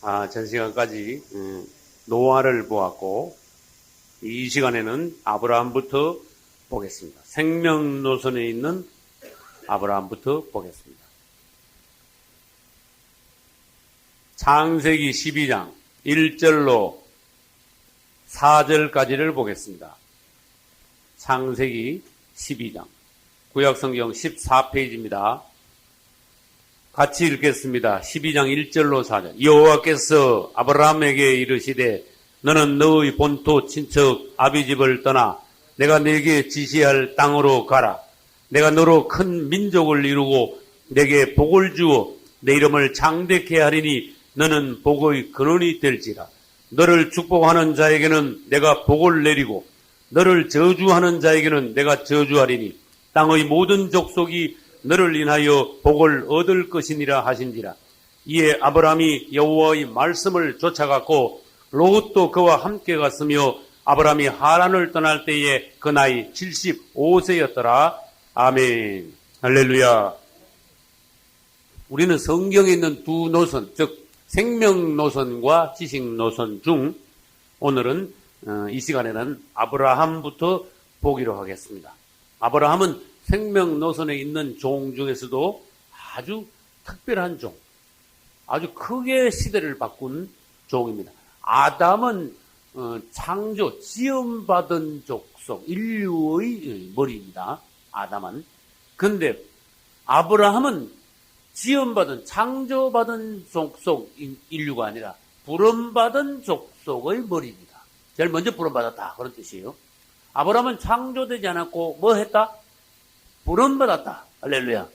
전 시간까지 노아를 보았고 이 시간에는 아브라함부터 보겠습니다. 생명노선에 있는 아브라함부터 보겠습니다. 창세기 12장 1절로 4절까지를 보겠습니다. 창세기 12장 구약성경 14페이지입니다. 같이 읽겠습니다. 12장 1절로 4절. 여호와께서 아브라함에게 이르시되 너는 너의 본토 친척 아비집을 떠나 내가 네게 지시할 땅으로 가라. 내가 너로 큰 민족을 이루고 네게 복을 주어 내 이름을 장대케 하리니 너는 복의 근원이 될지라. 너를 축복하는 자에게는 내가 복을 내리고 너를 저주하는 자에게는 내가 저주하리니 땅의 모든 족속이 너를 인하여 복을 얻을 것이니라 하신지라. 이에 아브라함이 여호와의 말씀을 쫓아갔고 롯도 그와 함께 갔으며 아브라함이 하란을 떠날 때에 그 나이 75세였더라. 아멘. 할렐루야. 우리는 성경에 있는 두 노선, 즉 생명노선과 지식노선 중 오늘은 이 시간에는 아브라함부터 보기로 하겠습니다. 아브라함은 생명노선에 있는 종 중에서도 아주 특별한 종, 아주 크게 시대를 바꾼 종입니다. 아담은 창조, 지음받은 족속, 인류의 머리입니다. 아담은. 그런데 아브라함은 지음받은, 창조받은 족속 인류가 아니라 부름받은 족속의 머리입니다. 제일 먼저 부름받았다, 그런 뜻이에요. 아브라함은 창조되지 않았고 뭐 했다? 부름받았다. 할렐루야.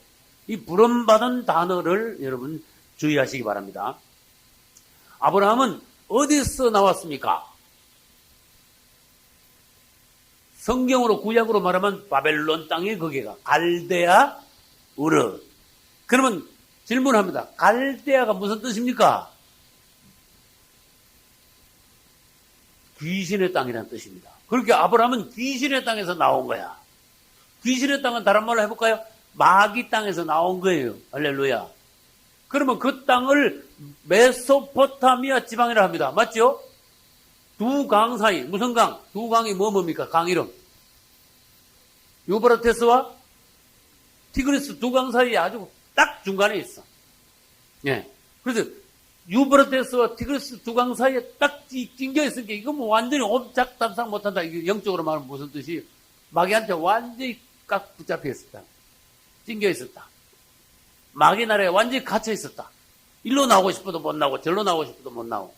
이 부름받은 단어를 여러분 주의하시기 바랍니다. 아브라함은 어디서 나왔습니까? 성경으로 구약으로 말하면 바벨론 땅의 거기가 갈대아 우르. 그러면 질문합니다. 갈대아가 무슨 뜻입니까? 귀신의 땅이라는 뜻입니다. 그렇게 아브라함은 귀신의 땅에서 나온 거야. 귀신의 땅은 다른 말로 해볼까요? 마귀 땅에서 나온 거예요. 할렐루야. 그러면 그 땅을 메소포타미아 지방이라 합니다. 맞죠? 두 강 사이, 무슨 강? 두 강이 뭡니까? 강 이름. 유브라테스와 티그리스 두 강 사이에 아주 딱 중간에 있어. 예. 그래서 유브라테스와 티그리스 두 강 사이에 딱 찡겨 있으니까 이거 뭐 완전히 옴짝담상 못한다. 이게 영적으로 말하면 무슨 뜻이? 마귀한테 완전히 꽉 붙잡혀 있었다. 찡겨 있었다. 마귀 나라에 완전히 갇혀 있었다. 일로 나오고 싶어도 못 나오고 절로 나오고 싶어도 못 나오고.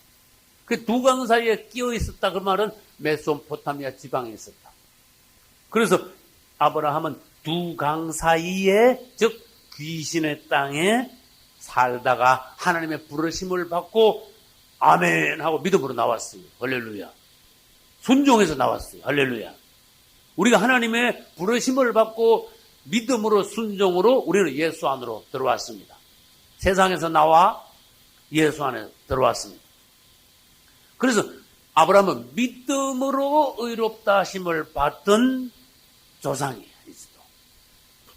그 두 강 사이에 끼어 있었다. 그 말은 메소포타미아 지방에 있었다. 그래서 아브라함은 두 강 사이에, 즉 귀신의 땅에 살다가 하나님의 부르심을 받고 아멘 하고 믿음으로 나왔어요. 할렐루야. 순종해서 나왔어요. 할렐루야. 우리가 하나님의 부르심을 받고 믿음으로 순종으로 우리는 예수 안으로 들어왔습니다. 세상에서 나와 예수 안에 들어왔습니다. 그래서 아브라함은 믿음으로 의롭다 하심을 받던 조상이에요.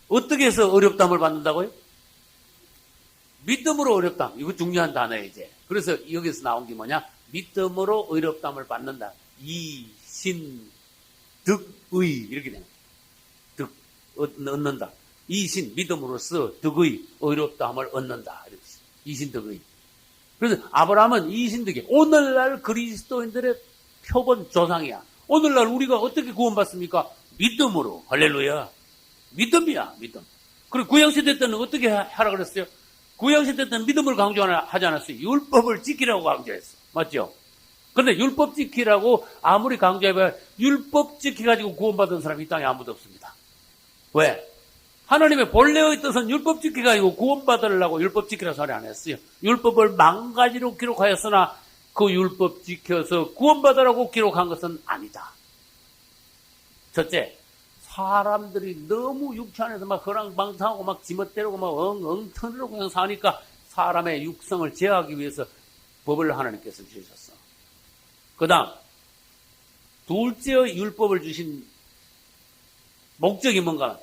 어떻게 해서 의롭다함을 받는다고요? 믿음으로 의롭다함. 이거 중요한 단어예요, 이제. 그래서 여기서 나온 게 뭐냐? 믿음으로 의롭다함을 받는다. 이신 득의 이렇게 되는 거예요. 득 얻는다. 이신 믿음으로써 득의 의롭다함을 얻는다. 이렇게 이신 득의. 그래서 아브라함은 이신 득의 오늘날 그리스도인들의 표본 조상이야. 오늘날 우리가 어떻게 구원받습니까? 믿음으로. 할렐루야. 믿음이야, 믿음. 그리고 구약시대 때는 어떻게 하라 그랬어요? 구약시대 때는 믿음을 강조하지 않았어요. 율법을 지키라고 강조했어. 맞죠? 근데 율법 지키라고 아무리 강조해봐야 율법 지키가지고 구원받은 사람이 이 땅에 아무도 없습니다. 왜? 하나님의 본래의 뜻은 율법 지키가지고 구원받으려고 율법 지키라 소리 안 했어요. 율법을 망가지로 기록하였으나 그 율법 지켜서 구원받으라고 기록한 것은 아니다. 첫째, 사람들이 너무 육체 안에서 막 허랑방탕하고 막 지멋대로고 막 엉텅이로 그냥 사니까 사람의 육성을 제어하기 위해서 법을 하나님께서 주셨어. 그 다음, 둘째의 율법을 주신 목적이 뭔가?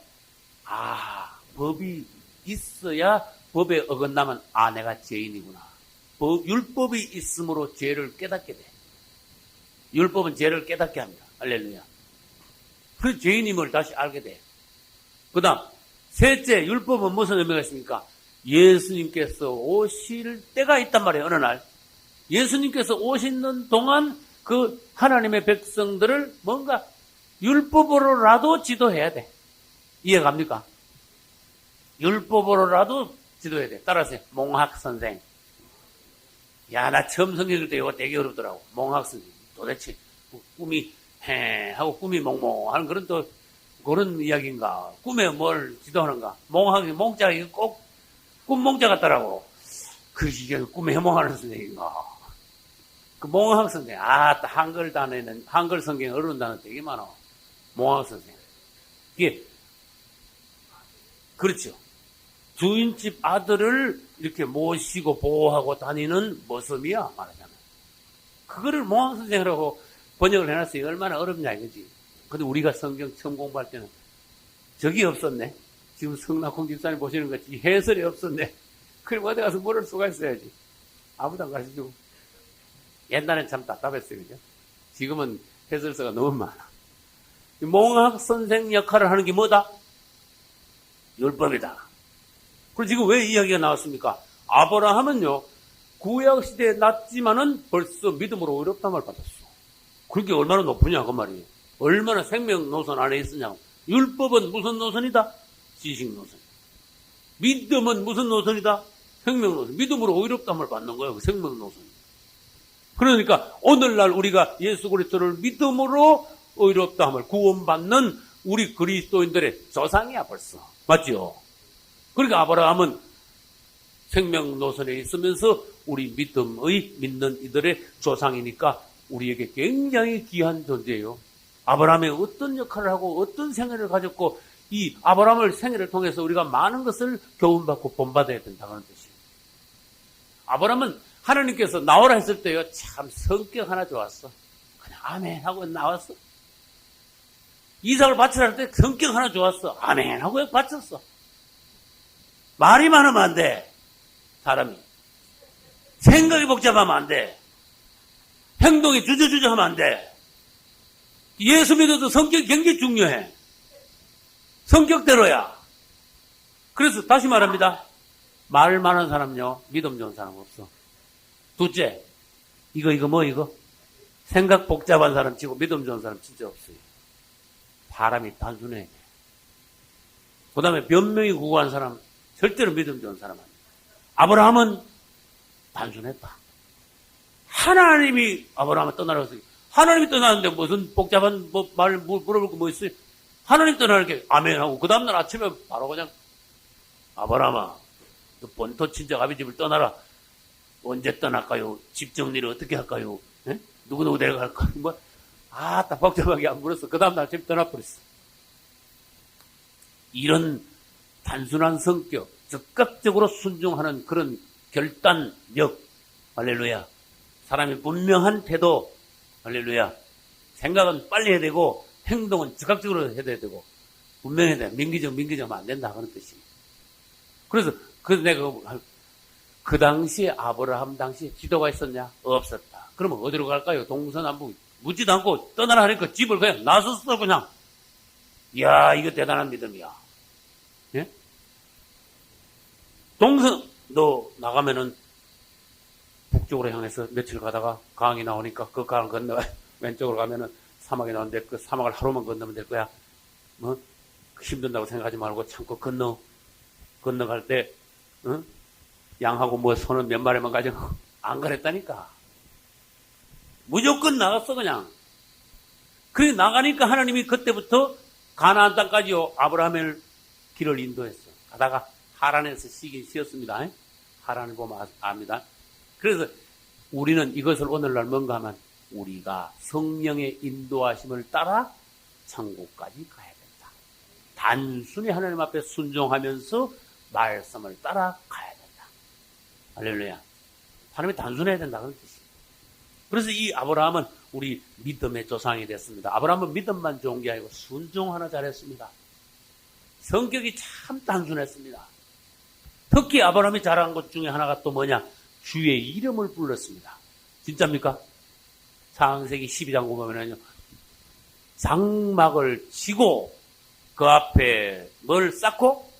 법이 있어야 법에 어긋나면 내가 죄인이구나. 율법이 있으므로 죄를 깨닫게 돼. 율법은 죄를 깨닫게 합니다. 할렐루야. 그래서 죄인임을 다시 알게 돼. 그 다음, 셋째, 율법은 무슨 의미가 있습니까? 예수님께서 오실 때가 있단 말이에요, 어느 날. 예수님께서 오시는 동안 그 하나님의 백성들을 뭔가 율법으로라도 지도해야 돼. 이해갑니까? 율법으로라도 지도해야 돼. 따라서 몽학 선생. 야, 나 처음 성경 읽을 때 이거 되게 어렵더라고. 몽학 선생. 도대체 꿈이 해 하고 꿈이 몽몽 하는 그런 또 그런 이야기인가? 꿈에 뭘 지도하는가? 몽학이 몽자가 꼭 꿈 몽자 같더라고. 그 이게 꿈에 해몽하는 선생인가? 그 몽학 선생. 한글 단어에는 한글 성경에 어려운 단어 되게 많아. 몽학 선생. 이게 그렇죠. 주인집 아들을 이렇게 모시고 보호하고 다니는 모습이야 말하자면. 그거를 몽학 선생이라고 번역을 해놨어요. 얼마나 어렵냐 이거지. 근데 우리가 성경 처음 공부할 때는 저기 없었네. 지금 성낙홍 집사님 보시는 것이 해설이 없었네. 그럼 어디 가서 물을 수가 있어야지. 아무도 안 가르쳐주고. 옛날엔 참 답답했어요. 그죠? 지금은 해설서가 너무 많아. 몽학 선생 역할을 하는 게 뭐다? 율법이다. 그리고 지금 왜 이야기가 나왔습니까? 아브라함은요, 구약시대에 났지만은 벌써 믿음으로 의롭다함을 받았어. 그게 얼마나 높으냐, 그 말이에요. 얼마나 생명 노선 안에 있으냐고. 율법은 무슨 노선이다? 지식 노선. 믿음은 무슨 노선이다? 생명 노선. 믿음으로 의롭다함을 받는 거예요. 그 생명 노선. 그러니까 오늘날 우리가 예수 그리스도를 믿음으로 의롭다함을 구원받는 우리 그리스도인들의 조상이야 벌써. 맞죠? 그러니까 아브라함은 생명 노선에 있으면서 우리 믿는 이들의 조상이니까 우리에게 굉장히 귀한 존재예요. 아브라함이 어떤 역할을 하고 어떤 생애를 가졌고 이 아브라함의 생애를 통해서 우리가 많은 것을 교훈받고 본받아야 된다는 뜻이에요. 아브라함은 하나님께서 나오라 했을 때요, 참 성격 하나 좋았어. 그냥 아멘 하고 나왔어. 이삭을 바치라 할 때 성격 하나 좋았어. 아멘 하고 바쳤어. 말이 많으면 안 돼. 사람이. 생각이 복잡하면 안 돼. 행동이 주저주저하면 안 돼. 예수 믿어도 성격이 굉장히 중요해. 성격대로야. 그래서 다시 말합니다. 말 많은 사람요, 믿음 좋은 사람 없어. 둘째, 이거? 생각 복잡한 사람 치고 믿음 좋은 사람 진짜 없어요. 사람이 단순해. 그 다음에 변명이 구구한 사람, 절대로 믿음 좋은 사람 아니에요. 아브라함은 단순했다. 하나님이 아브라함을 떠나라고 했어요. 하나님이 떠나는데 무슨 복잡한 말 물어볼 거 뭐 있어요? 하나님 떠나게 아멘하고 그 다음날 아침에 바로 그냥 아브라함아, 너 본토 친척 아비 집을 떠나라. 언제 떠날까요? 집 정리를 어떻게 할까요? 에? 누구 데려갈까요? 딱 복잡하게 안 물었어. 그 다음날 집 떠나버렸어. 이런 단순한 성격, 즉각적으로 순종하는 그런 결단력, 할렐루야. 사람이 분명한 태도, 할렐루야. 생각은 빨리 해야 되고 행동은 즉각적으로 해야 되고 분명해야 돼. 민기적하면 안 된다 그런 뜻이에요. 그래서 내가 그 당시에 아브라함 당시에 지도가 있었냐? 없었다. 그러면 어디로 갈까요? 동서남북 묻지도 않고 떠나라 하니까 집을 그냥 나섰어 그냥. 이야, 이거 대단한 믿음이야. 예? 동서도 나가면은 북쪽으로 향해서 며칠 가다가 강이 나오니까 그 강을 건너 왼쪽으로 가면은 사막이 나오는데 그 사막을 하루만 건너면 될 거야. 힘든다고 생각하지 말고 참고 건너갈 때 양하고 손은 몇 마리만 가지고 안 그랬다니까. 무조건 나갔어 그냥. 그래 나가니까 하나님이 그때부터 가나안 땅까지요 아브라함의 길을 인도했어. 가다가 하란에서 쉬었습니다. 하란을 보면 압니다. 그래서 우리는 이것을 오늘날 뭔가 하면 우리가 성령의 인도하심을 따라 천국까지 가야 된다. 단순히 하나님 앞에 순종하면서 말씀을 따라 가야 된다. 할렐루야. 하나님이 단순해야 된다 그런 뜻이에요. 그래서 이 아브라함은 우리 믿음의 조상이 됐습니다. 아브라함은 믿음만 좋은 게 아니고 순종 하나 잘했습니다. 성격이 참 단순했습니다. 특히 아브라함이 잘한 것 중에 하나가 또 뭐냐? 주의 이름을 불렀습니다. 진짜입니까? 창세기 12장 보면은요, 장막을 치고 그 앞에 뭘 쌓고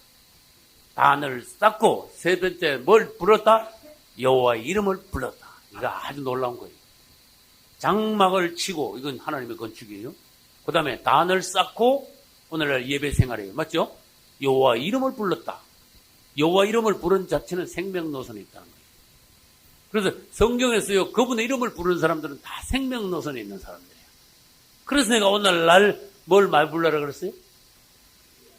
단을 쌓고 세 번째 뭘 불렀다? 여호와의 이름을 불렀다. 이거 아주 놀라운 거예요. 장막을 치고, 이건 하나님의 건축이에요. 그 다음에 단을 쌓고 오늘날 예배 생활이에요. 맞죠? 여호와의 이름을 불렀다. 여호와 이름을 부른 자체는 생명노선에 있다는 거예요. 그래서 성경에서요, 그분의 이름을 부르는 사람들은 다 생명노선에 있는 사람들이에요. 그래서 내가 오늘날 뭘 많이 부르라 그랬어요?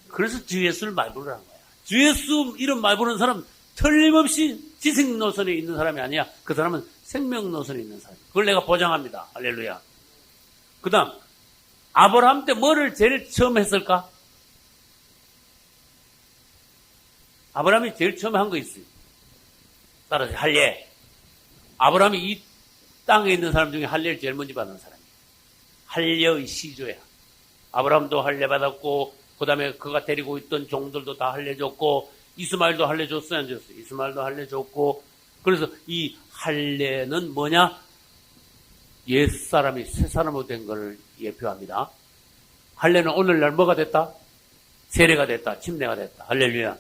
그래서 주 예수를 많이 부르라는 거야. 주 예수 이름 많이 부르는 사람 틀림없이 지식노선에 있는 사람이 아니야. 그 사람은 생명노선에 있는 사람. 그걸 내가 보장합니다. 할렐루야. 그 다음, 아브라함 때 뭐를 제일 처음 했을까? 아브라함이 제일 처음에 한 거 있어요. 따라서 할례. 아브라함이 이 땅에 있는 사람 중에 할례를 제일 먼저 받은 사람이에요. 할례의 시조야. 아브라함도 할례 받았고, 그 다음에 그가 데리고 있던 종들도 다 할례 줬고, 이스마엘도 할례 줬어요, 안 줬어요? 이스마엘도 할례 줬고, 그래서 이 할례는 뭐냐? 옛사람이 새사람으로 된 걸 예표합니다. 할례는 오늘날 뭐가 됐다? 세례가 됐다. 침례가 됐다. 할렐루야.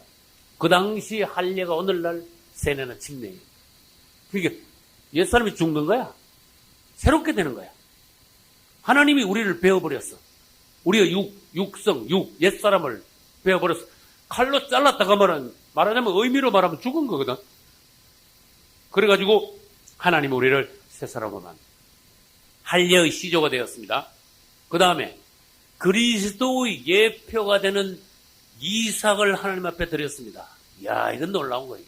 그 당시 할례가 오늘날 세례나 침례예요. 그러니까 옛사람이 죽는 거야. 새롭게 되는 거야. 하나님이 우리를 베어버렸어. 우리가 육성, 옛사람을 베어버렸어. 칼로 잘랐다가 말하자면 의미로 말하면 죽은 거거든. 그래가지고 하나님이 우리를 새사람으로 만든 할례의 시조가 되었습니다. 그 다음에 그리스도의 예표가 되는 이삭을 하나님 앞에 드렸습니다. 이야, 이건 놀라운 거예요.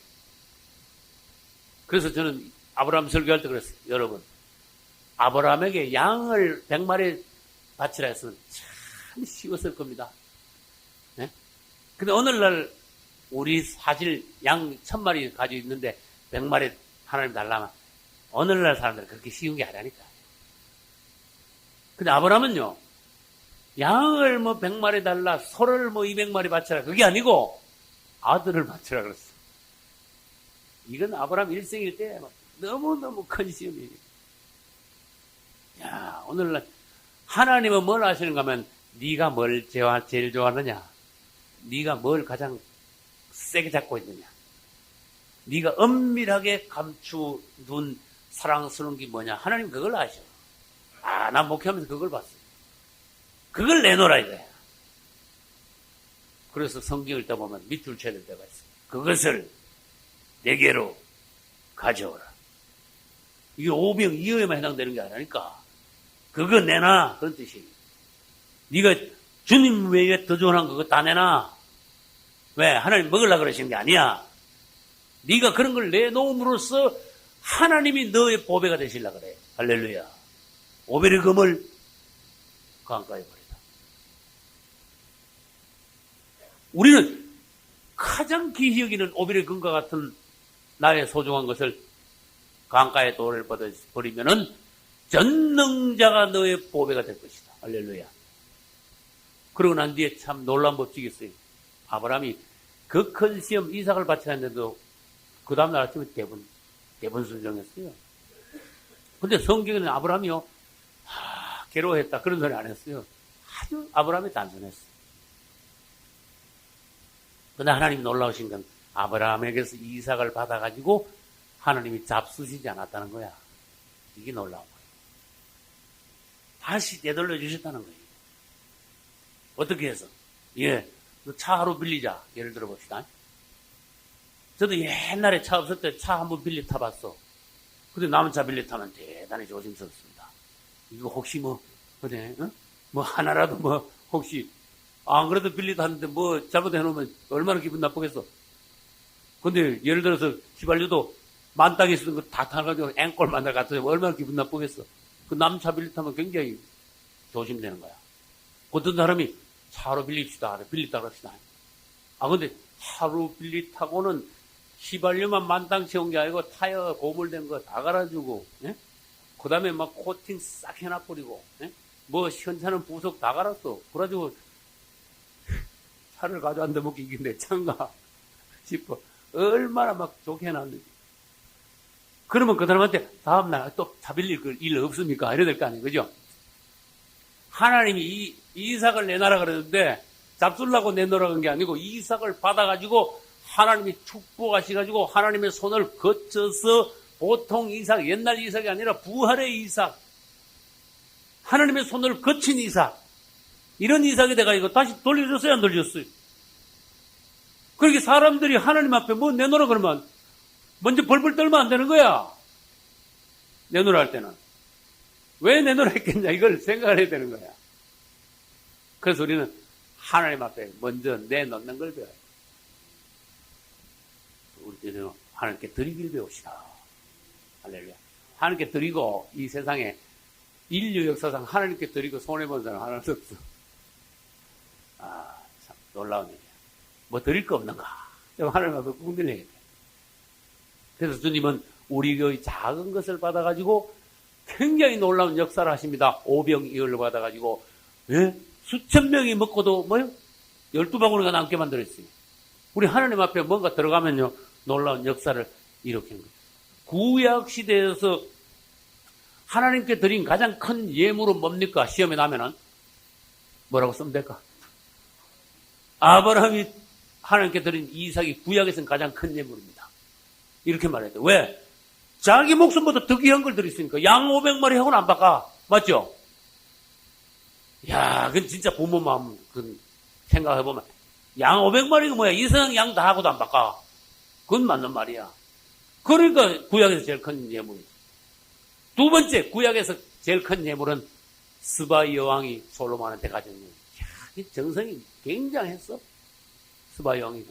그래서 저는 아브라함 설교할 때 그랬어요. 여러분, 아브라함에게 양을 100마리 바치라 했으면 참 쉬웠을 겁니다. 네? 근데 오늘날 우리 사실 양 1000마리 가지고 있는데 100마리 하나님 달라면 오늘날 사람들은 그렇게 쉬운 게 아니라니까. 근데 아브라함은요, 양을 100마리 달라, 소를 200마리 바쳐라. 그게 아니고, 아들을 바쳐라 그랬어. 이건 아브라함 일생일 때 너무너무 큰 시험이에요. 야, 오늘날, 하나님은 뭘 하시는가 하면, 네가 뭘 제일 좋아하느냐? 네가 뭘 가장 세게 잡고 있느냐? 네가 엄밀하게 감추둔 사랑스러운 게 뭐냐? 하나님 그걸 아셔. 난 목회하면서 그걸 봤어요. 그걸 내놓으라 이거야. 그래서 성경 읽다 보면 밑줄 쳐야 될 때가 있어요. 그것을 내게로 가져오라. 이게 오병이어에만 해당되는 게 아니라니까. 그거 내놔. 그런 뜻이에요. 네가 주님 외에 더 좋은 그거 다 내놔. 왜? 하나님 먹으려고 그러시는 게 아니야. 네가 그런 걸 내놓음으로써 하나님이 너의 보배가 되시려고 그래. 할렐루야. 오벨의 금을 강가에 버리다. 우리는 가장 귀히 여기는 오벨의 금과 같은 나의 소중한 것을 강가에 돌을 버리면은 전능자가 너의 보배가 될 것이다. 할렐루야. 그러고 난 뒤에 참 놀라운 법칙이 있어요. 아브라함이 그 큰 시험 이삭을 바치라 했는데도 그 다음날 아침에 대본 순종했어요. 근데 성경에는 아브라함이요, 괴로워했다. 그런 소리 안 했어요. 아주 아브라함이 단순했어요. 근데 하나님이 놀라우신 건 아브라함에게서 이삭을 받아가지고 하나님이 잡수시지 않았다는 거야. 이게 놀라운 거예요. 다시 되돌려 주셨다는 거예요. 어떻게 해서? 너 차 하루 빌리자. 예를 들어 봅시다. 저도 옛날에 차 없을 때 차 한번 빌리 타봤어. 근데 남은 차 빌리 타면 대단히 조심스럽습니다. 이거 혹시 그래, 하나라도 혹시, 안 그래도 빌리 탔는데 잘못해놓으면 얼마나 기분 나쁘겠어. 근데 예를 들어서 휘발유도 만땅에 쓰는 거 다 타가지고 앵꼴 만나 갔더니 얼마나 기분 나쁘겠어. 그 남 차 빌리 타면 굉장히 조심되는 거야. 어떤 사람이 차로 빌립시다. 빌리다 그럽시다. 근데 하루 빌리 타고는 휘발유만 만땅 채운 게 아니고 타이어 고물된 거 다 갈아주고, 예? 그 다음에 코팅 싹 해놔버리고, 예? 현차는 부속 다 갈았어. 그래가지고 차를 가져왔는데 이게 내 차인가 싶어. 얼마나 좋게 해놨는지. 그러면 그 사람한테 다음날 또 잡힐 일 없습니까? 이래야 될 거 아니에요. 그죠? 하나님이 이삭을 내놔라 그러는데 잡수려고 내놓으라는 게 아니고 이삭을 받아가지고 하나님이 축복하셔가지고 하나님의 손을 거쳐서 보통 이삭, 옛날 이삭이 아니라 부활의 이삭, 하나님의 손을 거친 이삭, 이런 이삭이 돼가지고 다시 돌려줬어요, 안 돌려줬어요? 그렇게 사람들이 하나님 앞에 뭐 내놓으라 그러면 먼저 벌벌 떨면 안 되는 거야. 내놓으라 할 때는. 왜 내놓으라 했겠냐, 이걸 생각을 해야 되는 거야. 그래서 우리는 하나님 앞에 먼저 내놓는 걸 배워요. 우리는 하나님께 드리기를 배웁시다. 할렐루야. 하나님께 드리고 이 세상에 인류 역사상 하나님께 드리고 손해본 사람 하나도 없어. 참 놀라운 일이야. 뭐 드릴 거 없는가? 좀 하나님 앞에 꾹 늘려야 돼. 그래서 주님은 우리 교회 작은 것을 받아가지고 굉장히 놀라운 역사를 하십니다. 오병이어를 받아가지고, 예? 수천 명이 먹고도 뭐요? 12바구니가 남게 만들었어요. 우리 하나님 앞에 뭔가 들어가면요, 놀라운 역사를 일으키는 거예요. 구약 시대에서 하나님께 드린 가장 큰 예물은 뭡니까? 시험에 나면은 뭐라고 쓰면 될까? 아브라함이 하나님께 드린 이삭이 구약에서는 가장 큰 예물입니다. 이렇게 말해야 돼. 왜? 자기 목숨보다 더 귀한 걸 드렸으니까. 양 500마리 하고는 안 바꿔. 맞죠? 야, 그건 진짜 부모 마음 생각해보면 양 500마리가 뭐야? 이 세상 양 다 하고도 안 바꿔. 그건 맞는 말이야. 그러니까 구약에서 제일 큰 예물이지. 두 번째, 구약에서 제일 큰 예물은 스바 여왕이 솔로몬한테 가진 예물. 이 정성이 굉장했어. 스바 여왕이.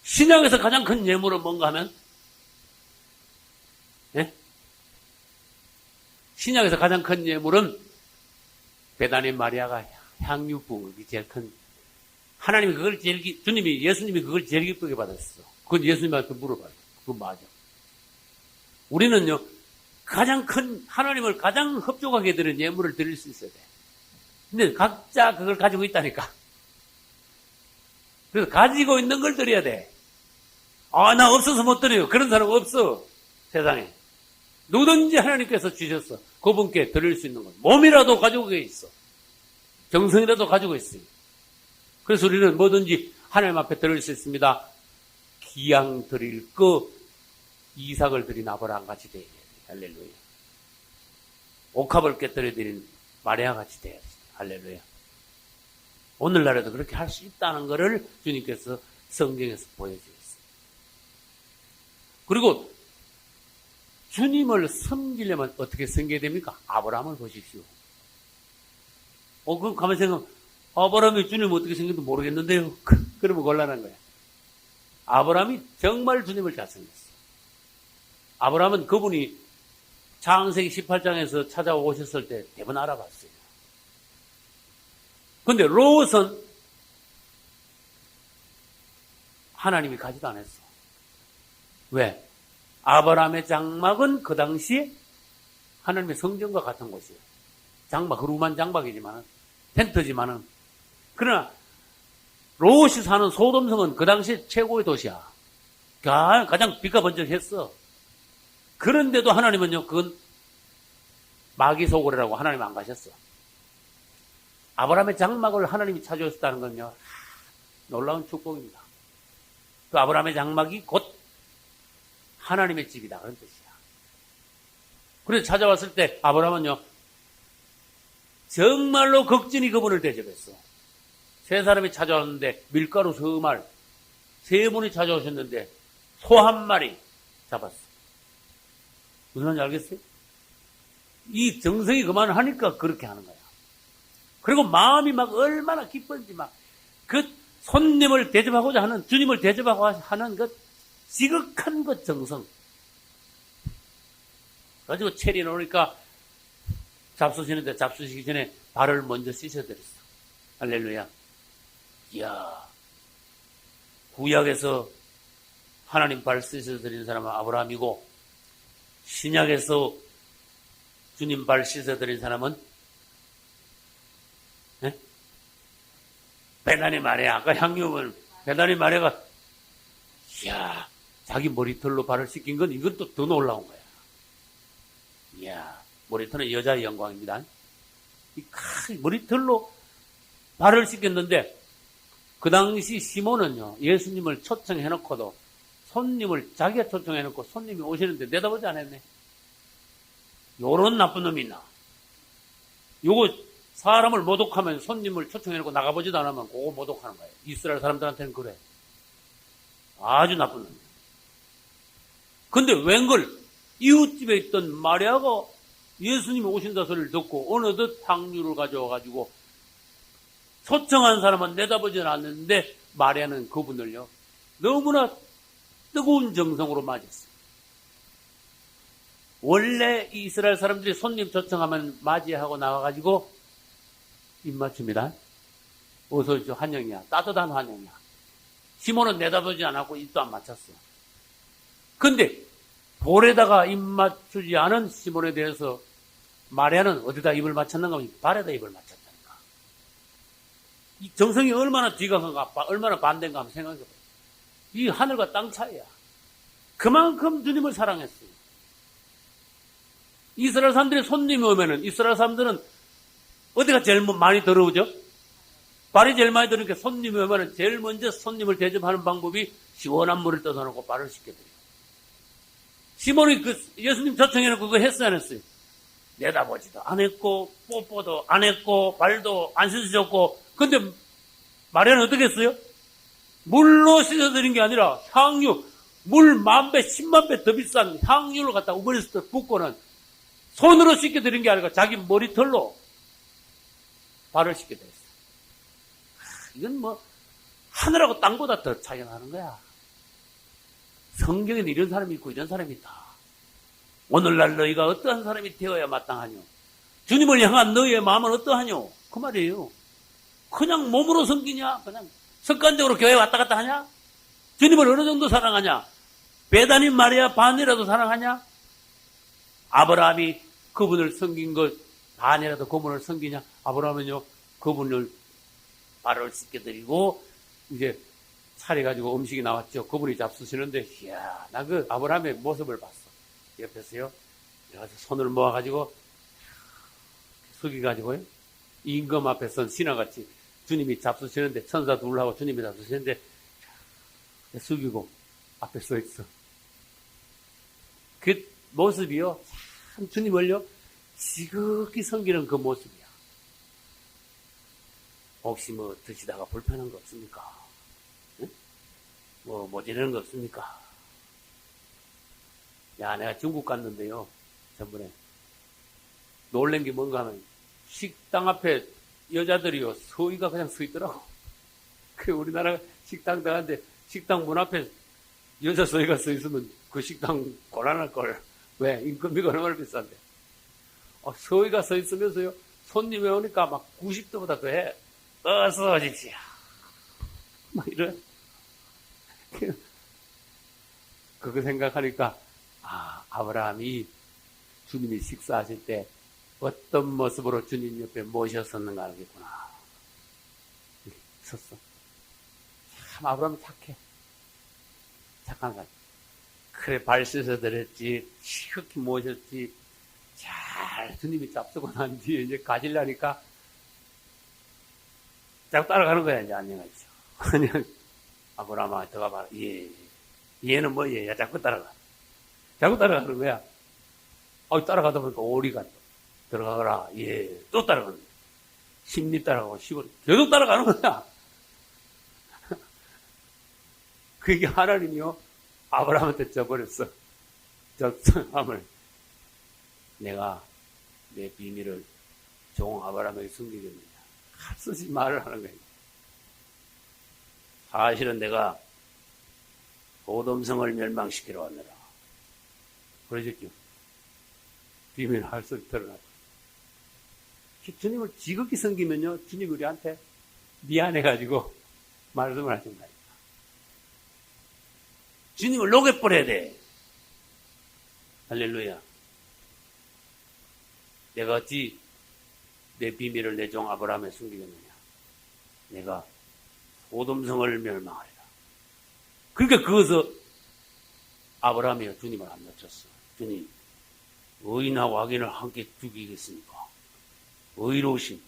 신약에서 가장 큰 예물은 뭔가 하면, 예? 신약에서 가장 큰 예물은 베다니 마리아가 향유 부음이 제일 큰. 하나님이 그걸 주님이, 예수님이 그걸 제일 기쁘게 받았어. 그건 예수님한테 물어봐요. 그건 맞아. 우리는요, 가장 큰, 하나님을 가장 흡족하게 드린 예물을 드릴 수 있어야 돼. 근데 각자 그걸 가지고 있다니까. 그래서 가지고 있는 걸 드려야 돼. 나 없어서 못 드려요. 그런 사람 없어. 세상에. 누구든지 하나님께서 주셨어. 그분께 드릴 수 있는 건. 몸이라도 가지고 있어. 정성이라도 가지고 있어요. 그래서 우리는 뭐든지 하나님 앞에 드릴 수 있습니다. 기양 드릴 거, 이삭을 드린 아브라함 같이 돼야 돼. 할렐루야. 옥합을 깨뜨려 드린 마리아 같이 돼야 돼. 할렐루야. 오늘날에도 그렇게 할 수 있다는 것을 주님께서 성경에서 보여주셨어요. 그리고 주님을 섬기려면 어떻게 섬겨야 됩니까? 아브라함을 보십시오. 그럼 가만히 생각하면 아브라함이 주님을 어떻게 생겼는지 모르겠는데요. 그러면 곤란한 거야. 아브라함이 정말 주님을 잘 섬겼어. 아브라함은 그분이 창세기 18장에서 찾아오셨을 때 대부분 알아봤어요. 근데 롯은 하나님이 가지도 않았어. 왜? 아브라함의 장막은 그 당시에 하나님의 성전과 같은 곳이에요. 장막, 흐름한 장막이지만은, 텐트지만은. 그러나, 롯이 사는 소돔성은 그 당시 최고의 도시야. 가장 빛과 번쩍했어. 그런데도 하나님은요, 그건 마귀소고래라고 하나님 안 가셨어. 아브라함의 장막을 하나님이 찾아오셨다는 건요, 놀라운 축복입니다. 그 아브라함의 장막이 곧 하나님의 집이다. 그런 뜻이야. 그래서 찾아왔을 때 아브라함은요, 정말로 극진히 그분을 대접했어. 세 사람이 찾아왔는데 밀가루 3알, 3분이 찾아오셨는데 소 1마리 잡았어. 무슨 말인지 알겠어요? 이 정성이 그만하니까 그렇게 하는 거야. 그리고 마음이 막 얼마나 기쁜지 막 그 손님을 대접하고자 하는, 주님을 대접하고자 하는 그 지극한 그 정성. 가지고 체리 놓으니까 잡수시는데 잡수시기 전에 발을 먼저 씻어드렸어. 할렐루야. 이야. 구약에서 하나님 발 씻어드리는 사람은 아브라함이고, 신약에서 주님 발 씻어드린 사람은 베다니 마리아. 아까 향유는 베다니 마리아가, 이야, 자기 머리털로 발을 씻긴 건 이건 또 더 놀라운 거야. 이야, 머리털은 여자의 영광입니다. 머리털로 발을 씻겼는데 그 당시 시몬은요, 예수님을 초청해놓고도 손님을 자기가 초청해놓고 손님이 오시는데 내다보지 않았네. 요런 나쁜 놈이 있나. 요거 사람을 모독하면 손님을 초청해놓고 나가보지도 않으면 그거 모독하는 거예요. 이스라엘 사람들한테는 그래. 아주 나쁜 놈이에요. 근데 웬걸 이웃집에 있던 마리아가 예수님이 오신다 소리를 듣고 어느덧 향유를 가져와가지고 초청한 사람은 내다보지는 않는데 마리아는 그분을요 너무나 뜨거운 정성으로 맞았어요. 원래 이스라엘 사람들이 손님 초청하면 맞이하고 나와가지고 입맞춥니다. 어서 오십시오. 환영이야. 따뜻한 환영이야. 시몬은 내다보지 않았고 입도 안 맞췄어. 근데 볼에다가 입 맞추지 않은 시몬에 대해서 마리아는 어디다 입을 맞췄는가 하면 발에다 입을 맞췄다니까. 이 정성이 얼마나 뒤가선가, 얼마나 반대인가 한번 생각해봐요. 이 하늘과 땅 차이야. 그만큼 주님을 사랑했어요. 이스라엘 사람들이 손님이 오면은 이스라엘 사람들은 어디가 제일 많이 더러우죠? 발이 제일 많이 더러우니까 손님이 오면은 제일 먼저 손님을 대접하는 방법이 시원한 물을 떠서 놓고 발을 씻겨드려요. 시몬이 예수님 초청해놓고 그거 했어요, 안 했어요? 내다보지도 안 했고, 뽀뽀도 안 했고, 발도 안 씻어줬고, 근데 마리아는 어떻게 했어요? 물로 씻어드린 게 아니라 향유, 물 10,000배, 100,000배 더 비싼 향유를 갖다 우버리스 붓고는 손으로 씻겨드린 게 아니라 자기 머리털로 발을 씻겨드렸어요. 이건 뭐 하늘하고 땅보다 더 차이가 나는 거야. 성경에는 이런 사람이 있고 이런 사람이 있다. 오늘날 너희가 어떠한 사람이 되어야 마땅하뇨? 주님을 향한 너희의 마음은 어떠하뇨? 그 말이에요. 그냥 몸으로 섬기냐? 그냥 습관적으로 교회 왔다 갔다 하냐? 주님을 어느 정도 사랑하냐? 배단인 마리아 반이라도 사랑하냐? 아브라함이 그분을 섬긴 것 반이라도 그분을 섬기냐? 아브라함은요 그분을 발을 씻겨드리고 이제 차려가지고 음식이 나왔죠. 그분이 잡수시는데 이야, 나 그 아브라함의 모습을 봤어. 옆에서요. 손을 모아가지고 숙여가지고요. 임금 앞에 선 신하같이 주님이 잡수시는데 천사 둘하고 주님이 잡수시는데 숙이고 앞에 서 있어. 그 모습이요. 참 주님을요. 지극히 섬기는 그 모습이야. 혹시 뭐 드시다가 불편한 거 없습니까? 응? 뭐 모자라는 거 없습니까? 야, 내가 중국 갔는데요. 전번에 놀란 게 뭔가 하면 식당 앞에 여자들이요. 서희가 그냥 서 있더라고. 그 우리나라 식당 들어갔는데 식당 문 앞에 여자 서희가 서 있으면 그 식당 곤란할 걸. 왜? 인건비가 얼마나 비싼데. 서희가 서 있으면서요. 손님이 오니까 막 90도보다 더 해. 어서 오십시오. 막 이런. 그거 생각하니까 아브라함이 주님이 식사하실 때 어떤 모습으로 주님 옆에 모셨었는가 알겠구나. 있었어. 참 아브라함이 착해. 착한 거야. 그래 발 씻어드렸지. 시크히 모셨지. 잘 주님이 잡수고 난 뒤에 이제 가시려니까 자꾸 따라가는 거야. 이제 안녕하십시오. 그냥 아브라함아 들어가 봐라. 예. 얘는 뭐 얘야. 자꾸 따라가. 자꾸 따라가는 거야. 따라가다 보니까 오리가 들어가거라. 예. 또 따라가는 거야. 10리 따라가고 10월 계속 따라가는 거야. 그게 하나님이요. 아브라함한테 져버렸어. 졌어. 내가 내 비밀을 종 아브라함에게 숨기겠느냐. 합쓰지 말을 하는 거야. 사실은 내가 소돔성을 멸망시키러 왔느라. 그러셨죠. 비밀 할 수 드러났다. 주님을 지극히 섬기면요. 주님 우리한테 미안해가지고 말씀을 하신다. 주님을 녹여버려야 돼. 할렐루야. 내가 어찌 내 비밀을 내 종 아브라함에 숨기겠느냐. 내가 소돔성을 멸망하리라. 그러니까 그것을 아브라함이 주님을 안 놓쳤어. 주님, 의인하고 악인을 함께 죽이겠습니까? 의로우신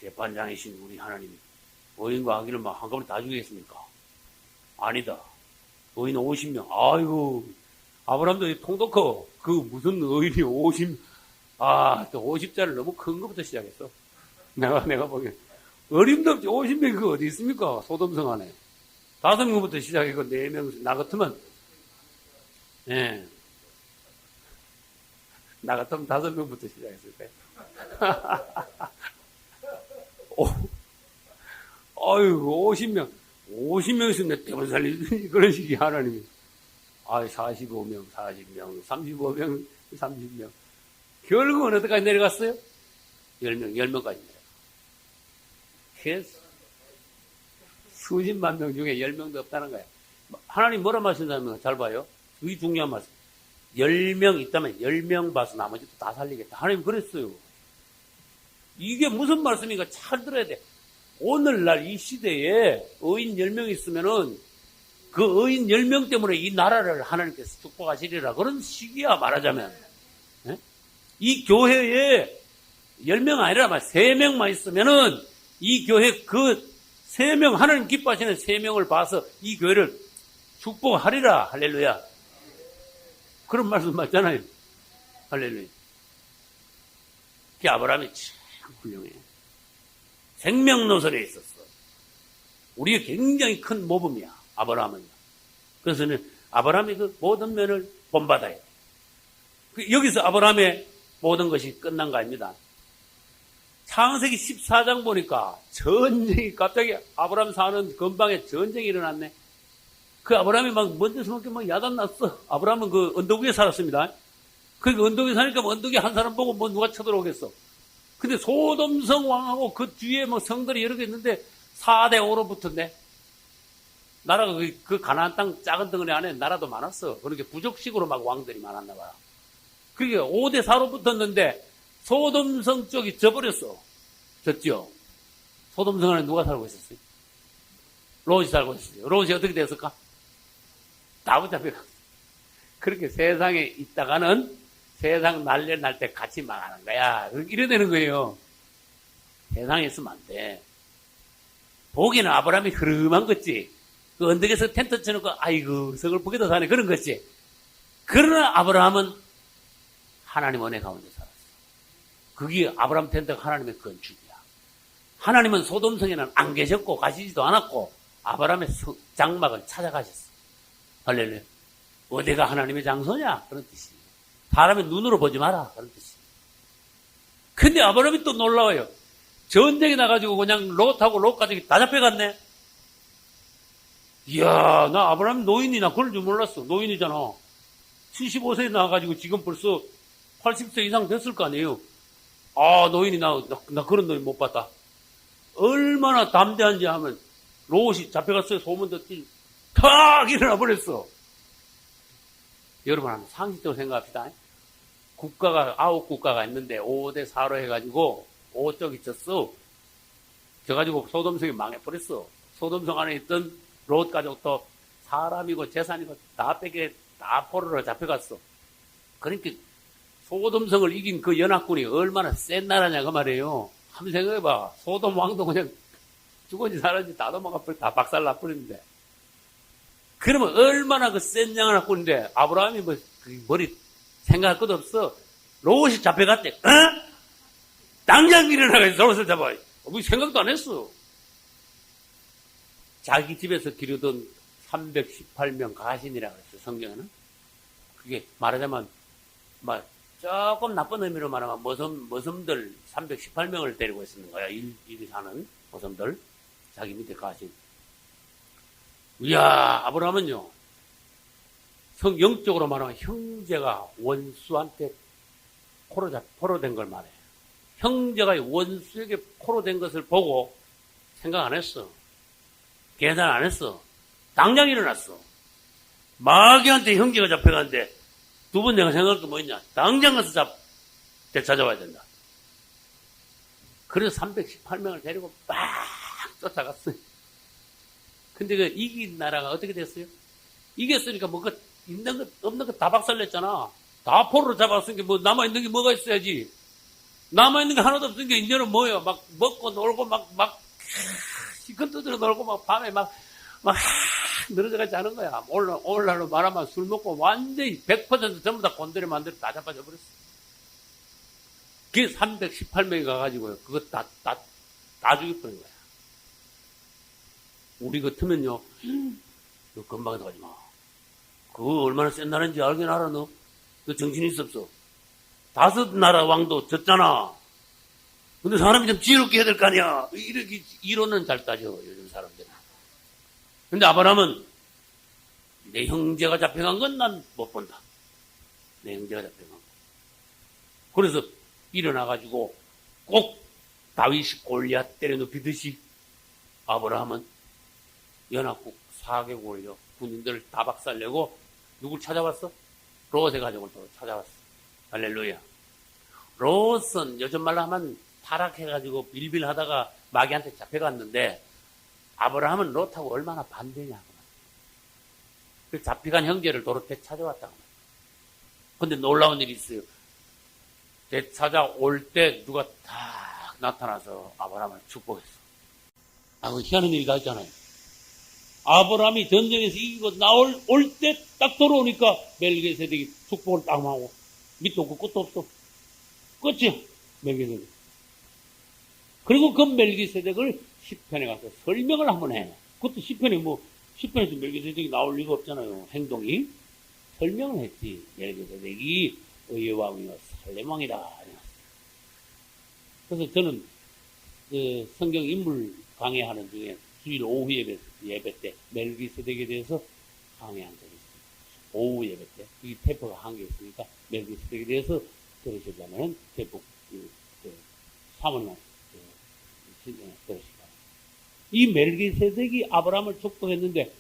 재판장이신 우리 하나님이 의인과 악인을 막 한꺼번에 다 죽이겠습니까? 아니다. 의인 50명. 아이고, 아브라함도 통독커. 그 무슨 의인이 또 50자를 너무 큰 것부터 시작했어. 내가 보기엔. 어림도 없지. 50명이 그 어디 있습니까? 소돔성 안에. 5명부터 시작했고, 4명, 나 같으면, 예. 나 같으면 5명부터 시작했을 거예요. 아이고, 50명. 50명 있으면 때문 살리지. 그런 식이 하나님이. 45명, 40명, 35명, 30명. 결국은 어디까지 내려갔어요? 10명까지 내려가. 수십만 명 중에 10명도 없다는 거예요. 하나님 뭐라 말씀하시냐면, 잘 봐요. 그게 중요한 말씀. 10명 있다면 10명 봐서 나머지도 다 살리겠다. 하나님 그랬어요. 이게 무슨 말씀인가 잘 들어야 돼. 오늘날 이 시대에 의인 10명 있으면은 그 의인 10명 때문에 이 나라를 하나님께서 축복하시리라. 그런 시기야, 말하자면. 네? 이 교회에 10명 아니라 3명만 있으면은 이 교회 그 3명, 하나님 기뻐하시는 3명을 봐서 이 교회를 축복하리라. 할렐루야. 그런 말씀 맞잖아요. 할렐루야. 그 아브라함이 참 훌륭해. 생명노선에 있었어. 우리가 굉장히 큰 모범이야, 아브라함은. 그래서는 아브라함이 그 모든 면을 본받아야 돼. 여기서 아브라함의 모든 것이 끝난 거 아닙니다. 창세기 14장 보니까 전쟁이 갑자기 아브라함 사는 근방에 전쟁이 일어났네. 그 아브라함이 막 먼저 서먹게 막 야단 났어. 아브라함은 그 언덕 위에 살았습니다. 그 언덕 위에 사니까 언덕에 한 사람 보고 뭐 누가 쳐들어오겠어. 근데 소돔성 왕하고 그 뒤에 뭐 성들이 여러 개 있는데 4대5로 붙었네. 나라가 그 가나안 땅 작은 덩어리 안에 나라도 많았어. 그렇게 부족식으로 막 왕들이 많았나 봐요. 그게 5대4로 붙었는데 소돔성 쪽이 져버렸어. 졌죠. 소돔성 안에 누가 살고 있었어요? 롯이 살고 있었어요. 롯이 어떻게 됐을까? 다 붙잡혀갔어. 그렇게 세상에 있다가는 세상 날려 날 때 같이 망하는 거야. 이래 되는 거예요. 세상에 있으면 안 돼. 보기는 아브라함이 흐름한 거지. 그 언덕에서 텐트 쳐놓고 아이고 서글프게도 사네 그런 거지. 그러나 아브라함은 하나님 은혜 가운데 살았어. 그게 아브라함 텐트가 하나님의 건축이야. 하나님은 소돔성에는 안 계셨고 가시지도 않았고 아브라함의 장막을 찾아가셨어. 할렐루야. 어디가 하나님의 장소냐? 그런 뜻이. 사람의 눈으로 보지 마라. 그런 뜻이. 근데 아브라함이 또 놀라워요. 전쟁에 나가지고 그냥 롯하고 롯 가족이 다 잡혀갔네. 이야, 나 아브라함 노인이나 그럴 줄 몰랐어. 노인이잖아. 75세에 나와가지고 지금 벌써 80세 이상 됐을 거 아니에요. 노인이 나 그런 노인 못 봤다. 얼마나 담대한지 하면 롯이 잡혀갔어요. 소문 듣지. 탁 일어나 버렸어. 여러분, 한번 상식적으로 생각합시다. 국가가 9국가가 있는데 5대4로 해가지고 5쪽이 졌어. 져가지고 소돔성이 망해버렸어. 소돔성 안에 있던 롯 가족도 사람이고 재산이고 다 뺏게 다 포로로 잡혀갔어. 그러니까 소돔성을 이긴 그 연합군이 얼마나 센 나라냐 그 말이에요. 한번 생각해봐. 소돔 왕도 그냥 죽은지 살았는지 다 도망가버려. 다 박살나버렸는데. 그러면 얼마나 그 센 연합군인데 아브라함이 뭐 머리 생각할 것도 없어. 롯이 잡혀갔대. 어? 당장 일어나가지고 롯을 잡아. 뭐 생각도 안 했어. 자기 집에서 기르던 318명 가신이라고 했어, 성경에는. 그게 말하자면, 조금 나쁜 의미로 말하면 머슴들 318명을 데리고 있었는 거야. 일이 사는 머슴들. 자기 밑에 가신. 이야, 아브라함은요, 영적으로 말하면 형제가 원수한테 포로된 걸 말해. 형제가 원수에게 포로된 것을 보고 생각 안 했어. 계산 안 했어. 당장 일어났어. 마귀한테 형제가 잡혀갔는데 두 번 내가 생각할 게 뭐였냐. 당장 가서 되찾아와야 된다. 그래서 318명을 데리고 막 쫓아갔어요. 근데 그 이긴 나라가 어떻게 됐어요? 이겼으니까 뭔가 있는 것, 없는 거 다 박살냈잖아. 다 포로로 잡았으니까 뭐 남아있는 게 뭐가 있어야지. 남아있는 게 하나도 없으니까 이제는 뭐예요? 막 먹고 놀고 시컷 두드려 놀고 막 밤에 막 늘어져가지 않은 거야. 오늘날로 말하면 술 먹고 완전히 100% 전부 다 곤드레 만들어 다 잡아져 버렸어. 그게 318명이 가가지고요. 그거 다 죽여버린 거야. 우리 같으면요, 너 금방 가지 마. 그거 얼마나 센 나라인지 알긴 알아, 너? 너 정신 있었어. 5 나라 왕도 졌잖아. 근데 사람이 좀 지혜롭게 해야 될 거 아니야. 이렇게, 이론은 잘 따져, 요즘 사람들은. 근데 아브라함은 내 형제가 잡혀간 건 난 못 본다. 내 형제가 잡혀간 거. 그래서 일어나가지고 꼭 다윗이 골리앗 때려눕히듯이 아브라함은 연합국 4개국 올려 군인들을 다 박살내고 누굴 찾아왔어? 롯의 가족을 또 찾아왔어. 할렐루야. 롯은 요즘 말로 하면 타락해가지고 빌빌하다가 마귀한테 잡혀갔는데 아브라함은 롯하고 얼마나 반대냐. 그 잡혀간 형제를 도로 되찾아왔다고. 근데 놀라운 일이 있어요. 되찾아올 때 누가 딱 나타나서 아브라함을 축복했어. 그 희한한 일이 다 있잖아요. 아브라함이 전쟁에서 이기고 올 때 딱 돌아오니까 멜기세덱이 축복을 딱 하고 밑도 없고 끝도 없어. 끝이야. 멜기세덱. 그리고 그 멜기세덱을 시편에 가서 설명을 한번 해. 그것도 시편에서 멜기세덱이 나올 리가 없잖아요. 행동이. 설명을 했지. 멜기세덱이 의의 왕이요 살렘 왕이다. 그래서 저는 그 성경 인물 강해하는 중에 주일 오후 예배 때 멜기세덱에 대해서 강해한 적이 있습니다. 오후 예배 때. 이 테이프가 한 개 있으니까 멜기세덱에 대해서 들으시려면 테이프 사모님 들으시다. 이 멜기세덱이 아브라함을 축복했는데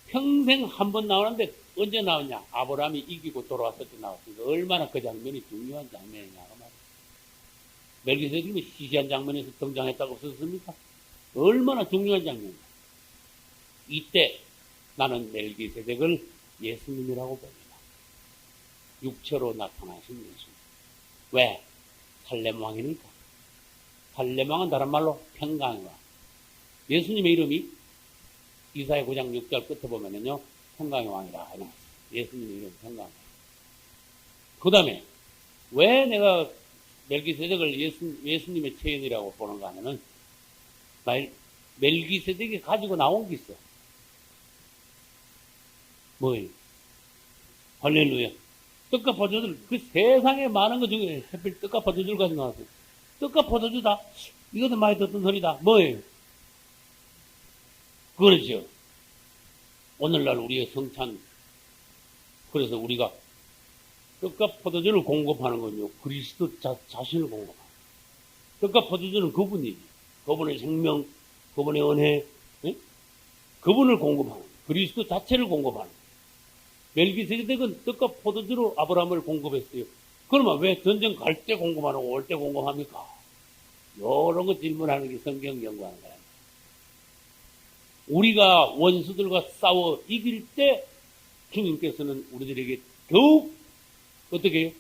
평생 한 번 나오는데 언제 나오냐? 아브라함이 이기고 돌아왔을 때 나왔으니까 얼마나 그 장면이 중요한 장면이냐고 말이야. 멜기세덱이 시시한 장면에서 등장했다고 썼습니까? 얼마나 중요한 장면이야. 이때 나는 멜기세덱을 예수님이라고 봅니다. 육체로 나타나신 예수님. 왜? 살렘 왕이니까. 살렘 왕은 다른 말로 평강의 왕. 예수님의 이름이 이사야 9장 6절 끝에 보면은요, 평강의 왕이라. 예수님의 이름 평강의 왕. 그 다음에, 왜 내가 멜기세덱을 예수님의 체인이라고 보는가 하면은, 멜기세덱이 가지고 나온 게 있어. 뭐예요? 할렐루야. 떡과 포도주, 그 세상에 많은 것 중에 하필 떡과 포도주를 가지고 나왔어요. 떡과 포도주다? 이것도 많이 듣던 소리다. 뭐예요? 그렇죠. 오늘날 우리의 성찬, 그래서 우리가 떡과 포도주를 공급하는 건요, 그리스도 자신을 공급하는 거예요. 떡과 포도주는 그분이지. 그분의 생명, 그분의 은혜, 예? 그분을 공급하는 거예요. 그리스도 자체를 공급하는 거예요. 멜기세덱은 떡과 포도주로 아브라함을 공급했어요. 그러면 왜 전쟁 갈 때 공급 안 하고 올 때 공급합니까? 이런 거 질문하는 게 성경 연구하는 거야. 우리가 원수들과 싸워 이길 때 주님께서는 우리들에게 더욱 어떻게 해요?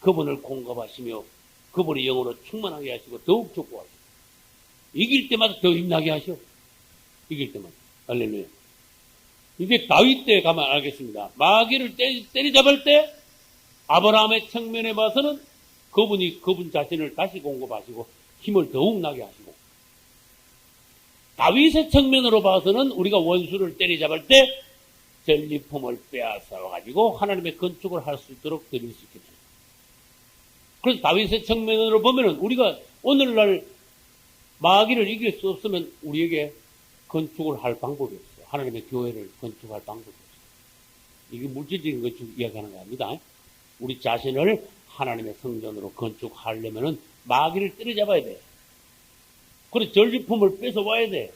그분을 공급하시며 그분의 영으로 충만하게 하시고 더욱 축복하시고 이길 때마다 더 힘나게 하셔. 이길 때마다. 할렐루야. 이제 다윗 때 가면 알겠습니다. 마귀를 때리잡을 때 아브라함의 측면에 봐서는 그분이 그분 자신을 다시 공급하시고 힘을 더욱 나게 하시고 다윗의 측면으로 봐서는 우리가 원수를 때리잡을 때 전리품을 빼앗아가지고 하나님의 건축을 할 수 있도록 드릴 수 있게 됩니다. 그래서 다윗의 측면으로 보면은 우리가 오늘날 마귀를 이길 수 없으면 우리에게 건축을 할 방법이 없어요. 하나님의 교회를 건축할 방법이 없어요. 이게 물질적인 건축 이야기하는 겁니다. 우리 자신을 하나님의 성전으로 건축하려면은 마귀를 때려잡아야 돼. 그래서 전리품을 뺏어와야 돼.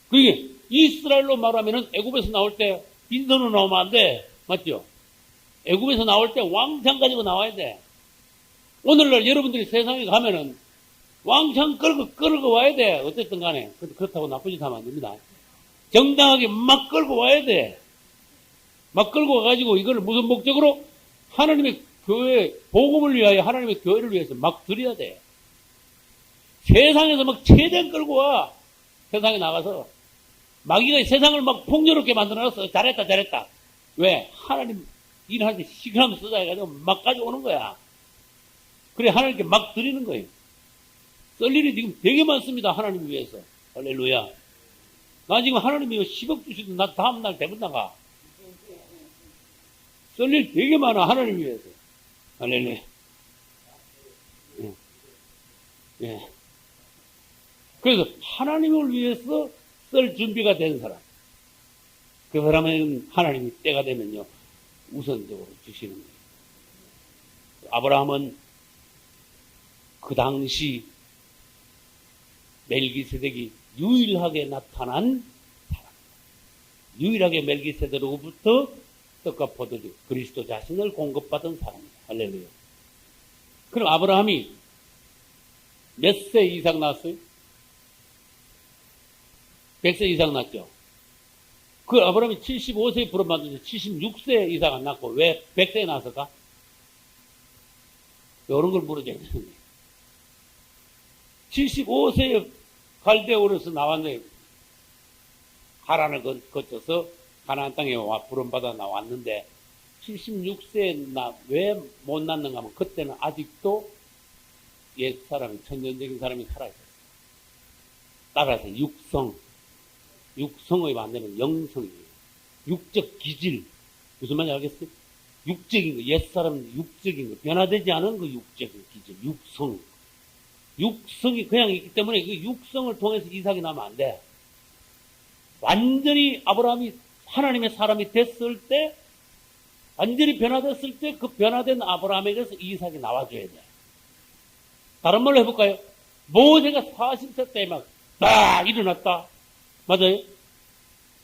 그게 이스라엘로 말하면은 애굽에서 나올 때 빈손으로 나오면 안 돼. 맞죠? 애굽에서 나올 때 왕창 가지고 나와야 돼. 오늘날 여러분들이 세상에 가면은 왕창 끌고 와야 돼. 어쨌든 간에. 그렇다고 나쁜 짓 하면 안 됩니다. 정당하게 막 끌고 와야 돼. 막 끌고 가가지고 이걸 무슨 목적으로? 하나님의 교회, 복음을 위하여 하나님의 교회를 위해서 막 드려야 돼. 세상에서 막 최대한 끌고 와. 세상에 나가서. 마귀가 세상을 막 풍요롭게 만들어놨어. 잘했다, 잘했다. 왜? 하나님 일할 때 시간 쓰자 해가지고 막 가져오는 거야. 그래, 하나님께 막 드리는 거예요. 쓸 일이 지금 되게 많습니다. 하나님 위해서. 할렐루야. 나 지금 하나님이 10억 주시도 나 다음날 대본 나가. 쓸 일 되게 많아. 하나님 위해서. 할렐루야. 예. 예. 그래서 하나님을 위해서 쓸 준비가 된 사람. 그 사람은 하나님이 때가 되면요. 우선적으로 주시는 거예요. 아브라함은 그 당시 멜기세덱이 유일하게 나타난 사람. 유일하게 멜기세덱으로부터 떡과 포도주, 그리스도 자신을 공급받은 사람입니다. 할렐루야. 그럼 아브라함이 몇 세 이상 낳았어요? 100세 이상 낳았죠. 그 아브라함이 75세에 부름받는데 76세 이상 안 낳고 왜 100세에 낳았을까? 이런 걸 물어줘야 되는데. 75세에 갈대오에서 나왔네. 하란을 거쳐서 가나안 땅에 부름받아 나왔는데 76세에 왜 못 낳는가 하면 그때는 아직도 옛 사람이, 천년적인 사람이 살아있었어요. 따라서 육성의 반대는 영성이에요. 육적 기질. 무슨 말인지 알겠어요? 육적인 거, 옛사람 육적인 거, 변화되지 않은 그 육적인 기질, 육성. 육성이 그냥 있기 때문에 그 육성을 통해서 이삭이 나면 안 돼. 완전히 아브라함이 하나님의 사람이 됐을 때, 완전히 변화됐을 때 그 변화된 아브라함에게서 이삭이 나와줘야 돼. 다른 말로 해볼까요? 모세가 40세 때 막 일어났다. 맞아요?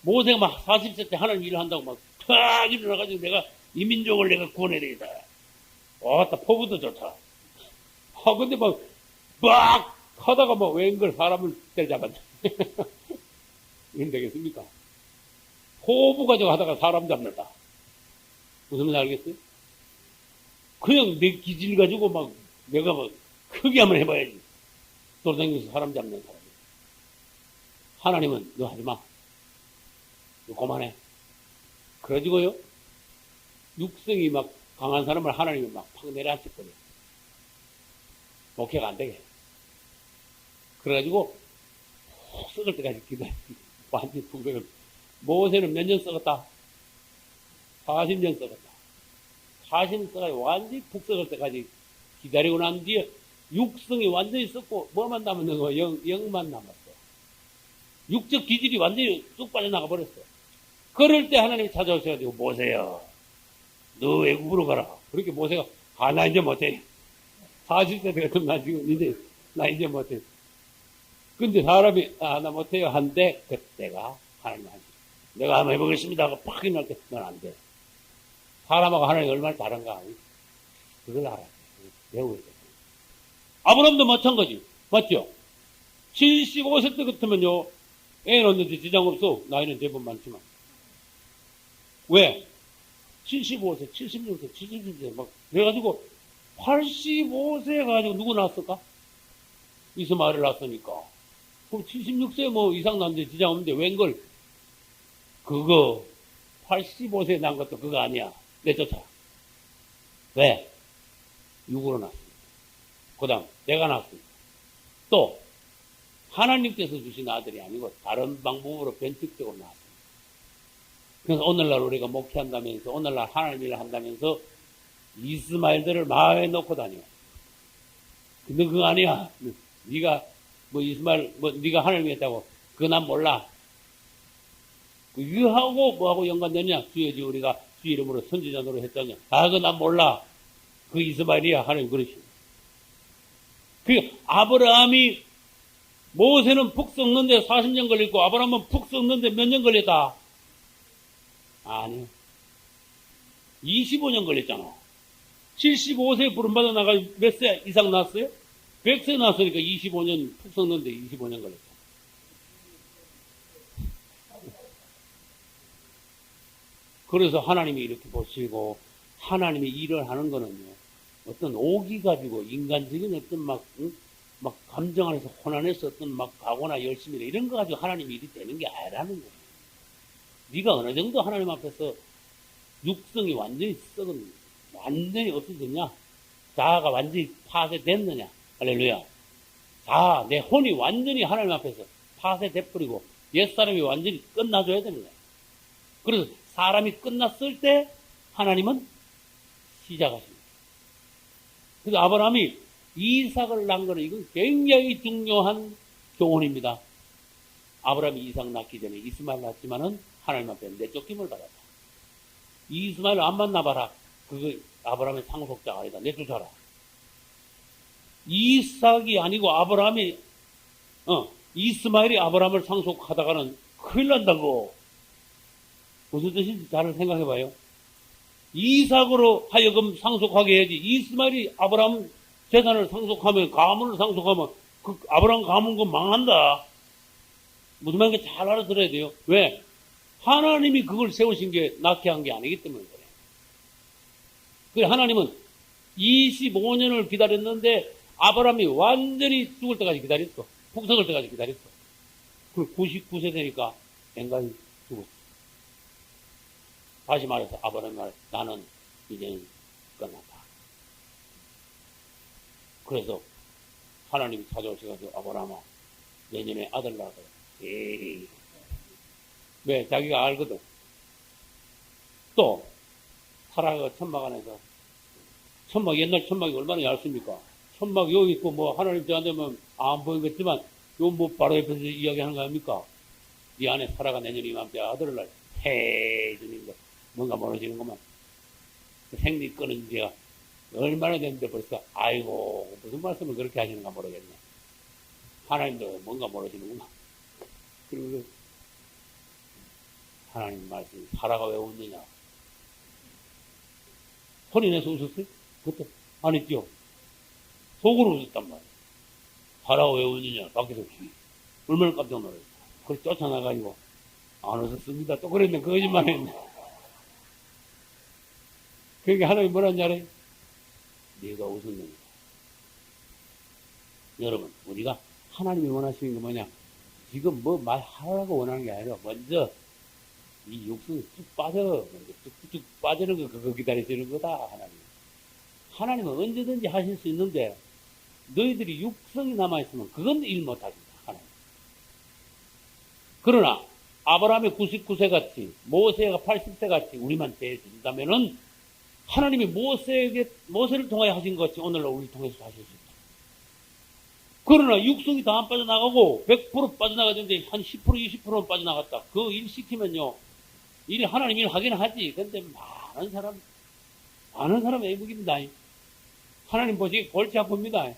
모세가 막 40세 때 하나님 일을 한다고 막 탁 일어나가지고 내가 이 민족을 내가 구원해야 되겠다. 왔다, 포부도 좋다. 근데 막 하다가 뭐 웬걸 사람을 때려잡았네. 이건 되겠습니까? 포부 가지고 하다가 사람 잡는다. 무슨 말인지 알겠어요? 그냥 내 기질 가지고 막 내가 막 크게 한번 해봐야지. 돌아다니면서 사람 잡는 사람. 하나님은 너 하지 마. 너 그만해. 그래가지고요, 육성이 막 강한 사람을 하나님이 막 팍 내려앉혔거든요. 목회가 안 되게. 그래가지고 푹 썩을 때까지 기다렸어요. 완전히 푹 썩을. 모세는 몇 년 썩었다? 40년 썩었다. 40년 썩어가지고 완전히 푹 썩을 때까지 기다리고 난 뒤에 육성이 완전히 썩고 뭐만 남았는 거? 영만 남았어. 육적 기질이 완전히 쑥 빠져나가 버렸어. 그럴 때 하나님이 찾아오셔가지고 모세야, 너 외국으로 가라. 그렇게 모세가 나 이제 못해. 40세 되거든. 나 이제 못해. 근데 사람이 나 못해요 한데 그때가 하나님 하시. 내가 한번 해보겠습니다 하고 팍 일어날 때 넌 안 돼. 사람하고 하나님이 얼마나 다른가 그걸 알아야 돼. 배워야 돼. 아브라함도 마찬가지. 맞죠? 75세 때 같으면요, 애 낳는데 지장 없어. 나이는 제법 많지만. 왜? 75세, 76세, 77세, 막, 그래가지고, 85세 가지고 누구 낳았을까? 이스마엘을 낳았으니까. 그럼 76세 뭐 이상 낳는데 지장 없는데 웬걸? 그거, 85세 낳은 것도 그거 아니야. 내쫓아. 왜? 육으로 낳았습니다. 그 다음, 내가 낳았습니다. 또, 하나님께서 주신 아들이 아니고 다른 방법으로 변칙적으로 나왔습니다. 그래서 오늘날 우리가 목회한다면서, 오늘날 하나님 일을 한다면서 이스마엘들을 마음에 놓고 다녀. 근데 그거 아니야. 네가 뭐 이스마엘 네가 하나님 했다고 그거 난 몰라. 이거하고 뭐하고 연관되냐? 주여지 우리가 주 이름으로 선지자 노릇 했잖냐. 그거 난 몰라. 그 이스마엘이야. 하나님 그러십니다. 그 아브라함이 모세는 푹 썩는데 40년 걸렸고 아브라함은 푹 썩는데 몇 년 걸렸다? 아니요. 25년 걸렸잖아. 75세에 부름받아 나가 몇 세 이상 낳았어요? 100세 낳았으니까 25년 푹 썩는데 25년 걸렸다. 그래서 하나님이 이렇게 보시고 하나님이 일을 하는 거는요. 어떤 오기 가지고 인간적인 어떤 막 감정 안에서 혼란해서 어떤 막 가고나 열심이나 이런 거 가지고 하나님이 일이 되는 게 아니라는 거예요. 네가 어느 정도 하나님 앞에서 육성이 완전히 썩은, 완전히 없어졌냐? 자아가 완전히 파쇄됐느냐? 할렐루야. 자아, 내 혼이 완전히 하나님 앞에서 파쇄돼버리고 옛사람이 완전히 끝나줘야 되는 거야. 그래서 사람이 끝났을 때 하나님은 시작하십니다. 그래서 아브라함이 이삭을 낳은 거는 이건 굉장히 중요한 교훈입니다. 아브라함이 이삭 낳기 전에 이스마엘 낳았지만은 하나님 앞에 내쫓김을 받았다. 이스마엘 안 만나봐라. 그거 아브라함의 상속자가 아니다. 내쫓아라. 이삭이 아니고 아브라함이 이스마엘이 아브라함을 상속하다가는 큰일 난다고. 무슨 뜻인지 잘 생각해봐요. 이삭으로 하여금 상속하게 해야지. 이스마엘이 아브라함 재산을 상속하면, 가문을 상속하면 그 아브라함 가문 그 망한다. 무슨 말인지 잘 알아들어야 돼요. 왜? 하나님이 그걸 세우신 게 낳게 한 게 아니기 때문에 그래요. 그래 하나님은 25년을 기다렸는데 아브라함이 완전히 죽을 때까지 기다렸어. 풍성할 때까지 기다렸어. 그 99세 되니까 앵간히 죽었어. 다시 말해서 아브라함이 말해 나는 이제는 끝났다. 그래서 하나님이 찾아오셔가지고 아브라함아 내년에 아들 낳아서 에이. 왜? 자기가 알거든. 또 사라가 천막 안에서 천막 옛날 천막이 얼마나 얇습니까? 천막 여기 있고 뭐 하나님 저한테 안 보이겠지만 요 뭐 바로 옆에서 이야기하는 거 아닙니까? 네 안에 사라가 내년 이맘때 아들을 낳아 헤이 주는 거 뭔가 모르시는 것만 생리 끊은 지가 얼마나 됐는데 벌써 아이고 무슨 말씀을 그렇게 하시는가 모르겠네. 하나님도 뭔가 모르시는구나. 그리고 하나님 말씀 사라가 왜 웃느냐? 소리 내서 웃었어요? 그때 안 했죠? 속으로 웃었단 말이에요. 사라가 왜 웃느냐? 밖에서 얼마나 깜짝 놀랐어요. 그걸 쫓아나가지고 안 웃었습니다. 또 그랬네. 거짓말 했네. 그러니까 하나님 뭐라는 알아요? 네가 웃었느냐? 여러분 우리가 하나님이 원하시는 게 뭐냐? 지금 뭐 말하라고 원하는 게 아니라 먼저 이 육성이 쭉 빠져. 쭉 빠지는 거 그거 기다리시는 거다. 하나님은 언제든지 하실 수 있는데 너희들이 육성이 남아있으면 그건 일 못하신다. 하나님. 그러나 아브라함이 99세 같이 모세가 80세 같이 우리만 대해준다면은 하나님이 모세를 통하여 하신 것 같이 오늘날 우리를 통해서 하실 수 있다. 그러나 육성이 다 안 빠져나가고 100% 빠져나가는데 한 10% 20%는 빠져나갔다. 그 일 시키면요. 하나님 일 하긴 하지. 근데 많은 사람 애국입니다. 하나님 보시기 골치 아픕니다.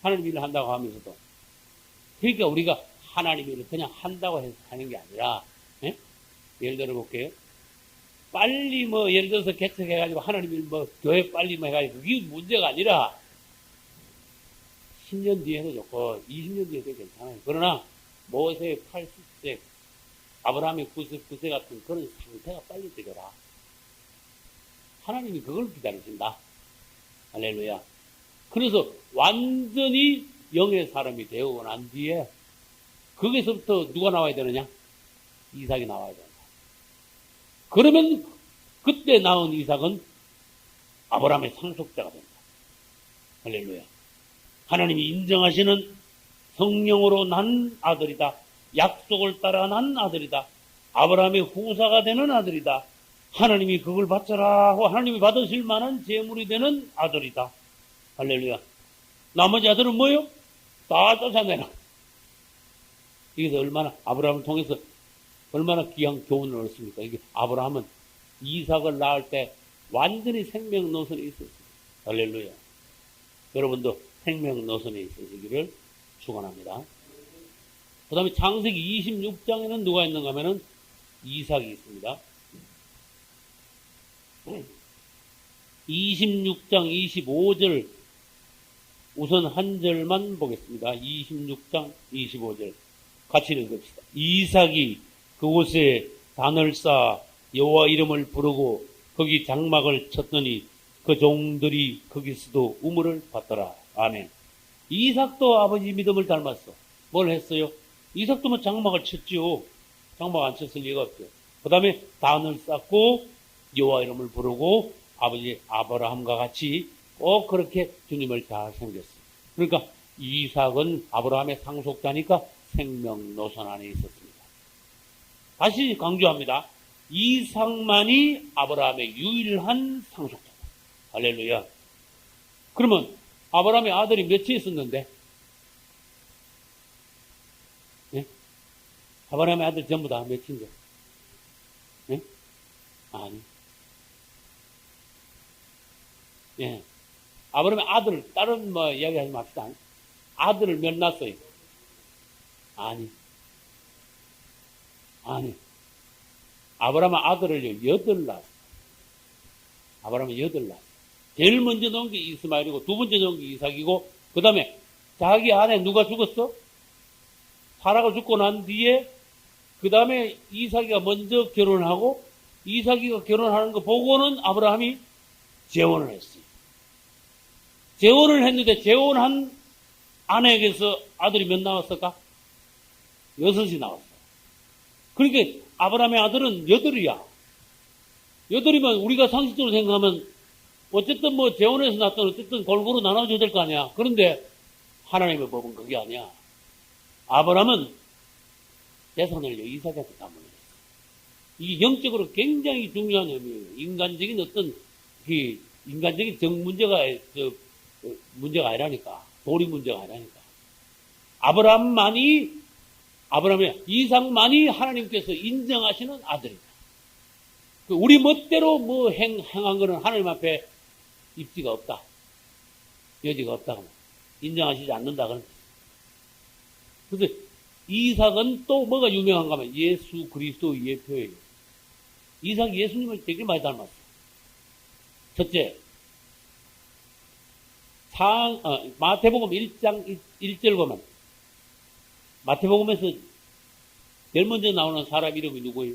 하나님 일을 한다고 하면서도. 그러니까 우리가 하나님 일을 그냥 한다고 해서 하는 게 아니라, 예를 들어 볼게요. 빨리 예를 들어서 개척해가지고 하나님 일 교회 빨리 해가지고 그게 문제가 아니라, 10년 뒤에 해도 좋고, 20년 뒤에 해도 괜찮아요. 그러나, 모세의 80세, 아브라함의 99세 같은 그런 상태가 빨리 되더라. 하나님이 그걸 기다리신다. 할렐루야. 그래서 완전히 영의 사람이 되고 난 뒤에 거기서부터 누가 나와야 되느냐? 이삭이 나와야 된다. 그러면 그때 낳은 이삭은 아브라함의 상속자가 된다. 할렐루야. 하나님이 인정하시는 성령으로 난 아들이다. 약속을 따라 난 아들이다. 아브라함의 후사가 되는 아들이다. 하나님이 그걸 받쳐라 하고 하나님이 받으실 만한 재물이 되는 아들이다. 할렐루야. 나머지 아들은 뭐요? 다 쫓아내라. 이게 얼마나 아브라함을 통해서 얼마나 귀한 교훈을 얻습니까? 이게 아브라함은 이삭을 낳을 때 완전히 생명 노선에 있었습니다. 할렐루야. 여러분도 생명 노선에 있으시기를 축원합니다. 그 다음에 창세기 26장에는 누가 있는가 하면은 이삭이 있습니다. 26장 25절 우선 한 절만 보겠습니다. 26장 25절 같이 읽읍시다. 이삭이 그곳에 단을 쌓아 여호와 이름을 부르고 거기 장막을 쳤더니 그 종들이 거기서도 우물을 받더라. 아멘. 이삭도 아버지 믿음을 닮았어. 뭘 했어요? 이삭도 뭐 장막을 쳤지요. 장막 안 쳤을 리가 없죠. 그 다음에 단을 쌓고 여호와 이름을 부르고 아버지 아브라함과 같이 꼭 그렇게 주님을 잘 섬겼어요. 그러니까 이삭은 아브라함의 상속자니까 생명노선 안에 있었습니다. 다시 강조합니다. 이삭만이 아브라함의 유일한 상속자다. 할렐루야. 그러면 아브라함의 아들이 몇이 있었는데? 예? 아브라함의 아들 전부 다 몇인데? 예? 아니. 예. 아브라함의 아들, 다른 뭐 이야기하지 맙시다. 아들을 몇 낳았어요? 아니. 아브라함의 아들을 8 낳았어. 아브라함은 8 낳았어. 제일 먼저 낳은 게 이스마엘이고, 두 번째 낳은 게 이삭이고, 그 다음에 자기 아내 누가 죽었어? 사라가 죽고 난 뒤에, 그 다음에 이삭이가 먼저 결혼하고, 이삭이가 결혼하는 거 보고는 아브라함이 재혼을 했어요. 재혼을 했는데, 재혼한 아내에게서 아들이 몇 나왔을까? 6이 나왔어. 그러니까 아브라함의 아들은 8이야. 8이면 우리가 상식적으로 생각하면 어쨌든 뭐 재혼해서 낳든 어쨌든 골고루 나눠줘야 될 거 아니야. 그런데 하나님의 법은 그게 아니야. 아브라함은 재산을 이삭한테 다 물렸어. 이게 영적으로 굉장히 중요한 의미예요. 인간적인 어떤 인간적인 정 문제가 문제가 아니라니까. 도리 문제가 아니라니까. 아브라함의 이삭만이 하나님께서 인정하시는 아들이다. 우리 멋대로 뭐 행한 거는 하나님 앞에 입지가 없다. 여지가 없다. 인정하시지 않는다. 그런데 이삭은 또 뭐가 유명한가 하면 예수 그리스도의 예표예요. 이삭이 예수님을 되게 많이 닮았어. 첫째, 마태복음 1장 1절 보면 마태복음에서 제일 먼저 나오는 사람 이름이 누구예요?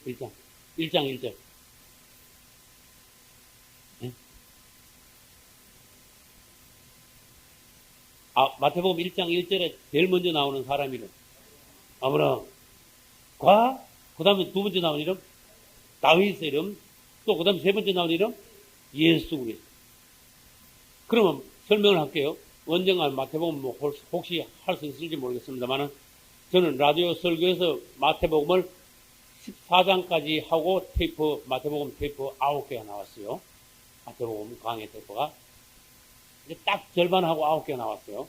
1장 1절. 네? 마태복음 1장 1절에 제일 먼저 나오는 사람 이름. 아브라함. 그 다음에 두 번째 나오는 이름? 다윗의 이름. 또 그 다음에 세 번째 나오는 이름? 예수 그리스도. 그러면 설명을 할게요. 언젠가 마태복음 혹시 할 수 있을지 모르겠습니다만 저는 라디오 설교에서 마태복음을 14장까지 하고 마태복음 테이프 9개가 나왔어요. 마태복음 강의 테이프가. 이제 딱 절반하고 9개가 나왔어요.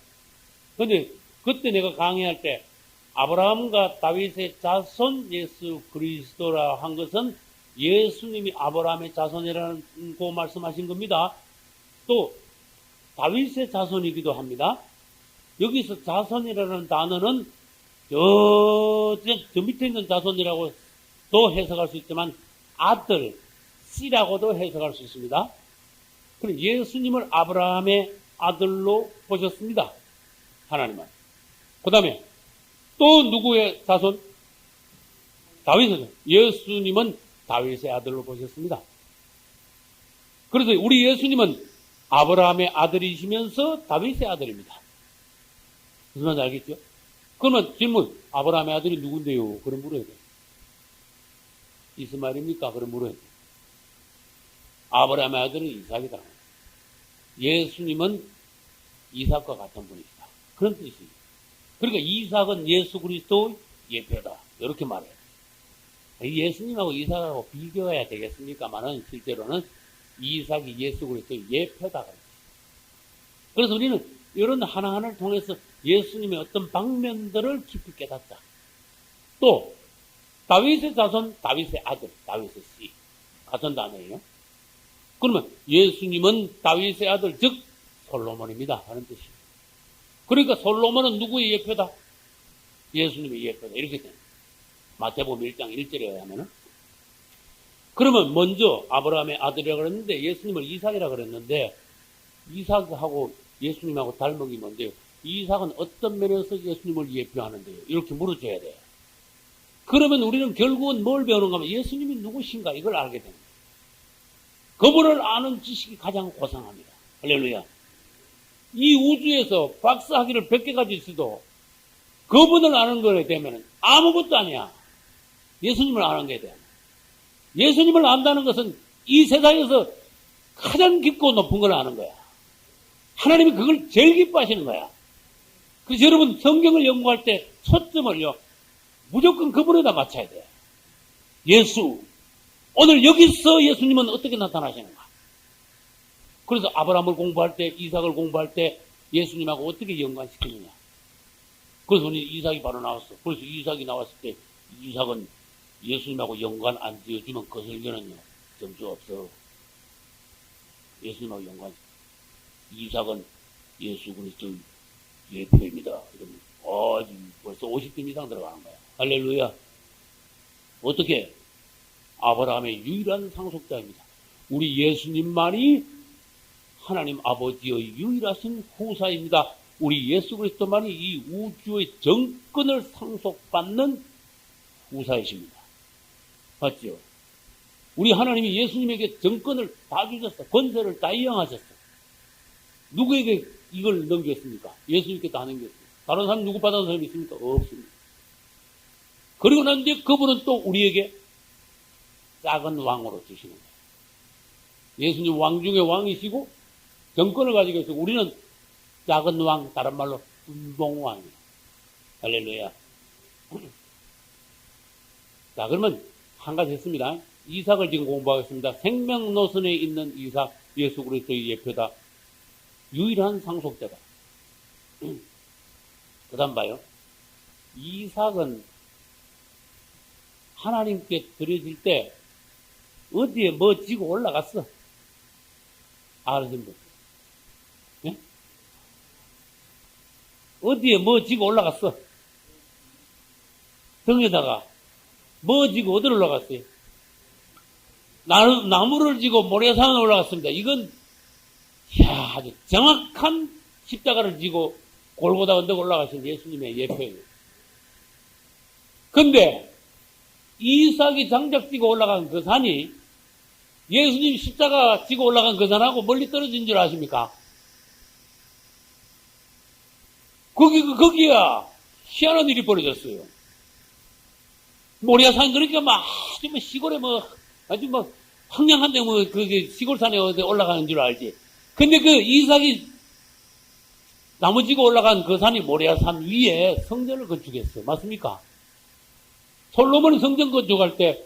근데 그때 내가 강의할 때 아브라함과 다윗의 자손 예수 그리스도라 한 것은 예수님이 아브라함의 자손이라고 말씀하신 겁니다. 또 다윗의 자손이기도 합니다. 여기서 자손이라는 단어는 저 밑에 있는 자손이라고 도 해석할 수 있지만 아들, 씨라고도 해석할 수 있습니다. 그럼 예수님을 아브라함의 아들로 보셨습니다. 하나님은. 그 다음에 또 누구의 자손? 다윗의 자손. 예수님은 다윗의 아들로 보셨습니다. 그래서 우리 예수님은 아브라함의 아들이시면서 다윗의 아들입니다. 무슨 말인지 알겠죠? 그러면 질문, 아브라함의 아들이 누군데요? 그럼 물어야 돼요. 이스마엘입니까? 그럼 물어야 돼요. 아브라함의 아들은 이삭이다. 예수님은 이삭과 같은 분이시다. 그런 뜻입니다. 그러니까 이삭은 예수 그리스도의 예표다. 이렇게 말해요. 예수님하고 이삭하고 비교해야 되겠습니까만은 실제로는 이삭이 예수 그리스도의 예표다. 그래서 우리는 이런 하나하나를 통해서 예수님의 어떤 방면들을 깊이 깨닫자. 또 다윗의 자손, 다윗의 아들, 다윗의 씨. 같은 단어예요. 그러면 예수님은 다윗의 아들, 즉 솔로몬입니다 하는 뜻이에요. 그러니까 솔로몬은 누구의 예표다? 예수님의 예표다. 이렇게 됩니다. 마태복음 1장 1절에 의하면은. 그러면 먼저 아브라함의 아들이라고 그랬는데 예수님을 이삭이라고 그랬는데 이삭하고 예수님하고 닮은 게 뭔데요? 이삭은 어떤 면에서 예수님을 예표하는데요? 이렇게 물어줘야 돼요. 그러면 우리는 결국은 뭘 배우는가 하면 예수님이 누구신가 이걸 알게 됩니다. 그분을 아는 지식이 가장 고상합니다. 할렐루야. 이 우주에서 박사학위를 100개 가지고 있어도 그분을 아는 거에 되면 아무것도 아니야. 예수님을 아는 거에 대한. 예수님을 안다는 것은 이 세상에서 가장 깊고 높은 걸 아는 거야. 하나님이 그걸 제일 기뻐하시는 거야. 그래서 여러분 성경을 연구할 때 초점을요 무조건 그분에다 맞춰야 돼. 예수. 오늘 여기서 예수님은 어떻게 나타나시는가? 그래서 아브라함을 공부할 때, 이삭을 공부할 때 예수님하고 어떻게 연관시키느냐? 그래서 오늘 이삭이 바로 나왔어. 그래서 이삭이 나왔을 때 이삭은 예수님하고 연관 안 지어주면 그 설교는요 점수 없어. 예수님하고 연관. 이삭은 예수 그리스도의 예표입니다. 이러면 벌써 50점 이상 들어가는 거야. 할렐루야. 어떻게? 아브라함의 유일한 상속자입니다. 우리 예수님만이 하나님 아버지의 유일하신 후사입니다. 우리 예수 그리스도만이 이 우주의 정권을 상속받는 후사이십니다. 맞죠? 우리 하나님이 예수님에게 정권을 다 주셨어. 권세를 다 이양하셨어. 누구에게 이걸 넘겼습니까? 예수님께 다 넘겼습니다. 다른 사람 누구 받은 사람이 있습니까? 없습니다. 그리고 난 이제 그분은 또 우리에게 작은 왕으로 주시는 거예요. 예수님 왕 중에 왕이시고 정권을 가지고 있고 우리는 작은 왕, 다른 말로 분봉왕이에요. 할렐루야. 자, 그러면 한 가지 했습니다. 이삭을 지금 공부하겠습니다. 생명노선에 있는 이삭, 예수 그리스도의 예표다. 유일한 상속자다. 그 다음 봐요. 이삭은 하나님께 드려질 때 어디에 뭐 지고 올라갔어? 아르신 분. 예? 어디에 뭐 지고 올라갔어? 등에다가 뭐 지고 어디로 올라갔어요? 나무를 지고 모래산에 올라갔습니다. 이건 아주 정확한 십자가를 지고 골고다 언덕 올라가신 예수님의 예표예요. 근데 이삭이 장작 지고 올라간 그 산이 예수님 십자가 지고 올라간 그 산하고 멀리 떨어진 줄 아십니까? 거기야 희한한 일이 벌어졌어요. 모리아산 그러니까 아주 시골에 아주 황량한데 그게 시골산에 올라가는 줄 알지. 근데 그 이삭이 나무 지고 올라간 그 산이 모리아산 위에 성전을 건축했어요. 맞습니까? 솔로몬이 성전 건축할 때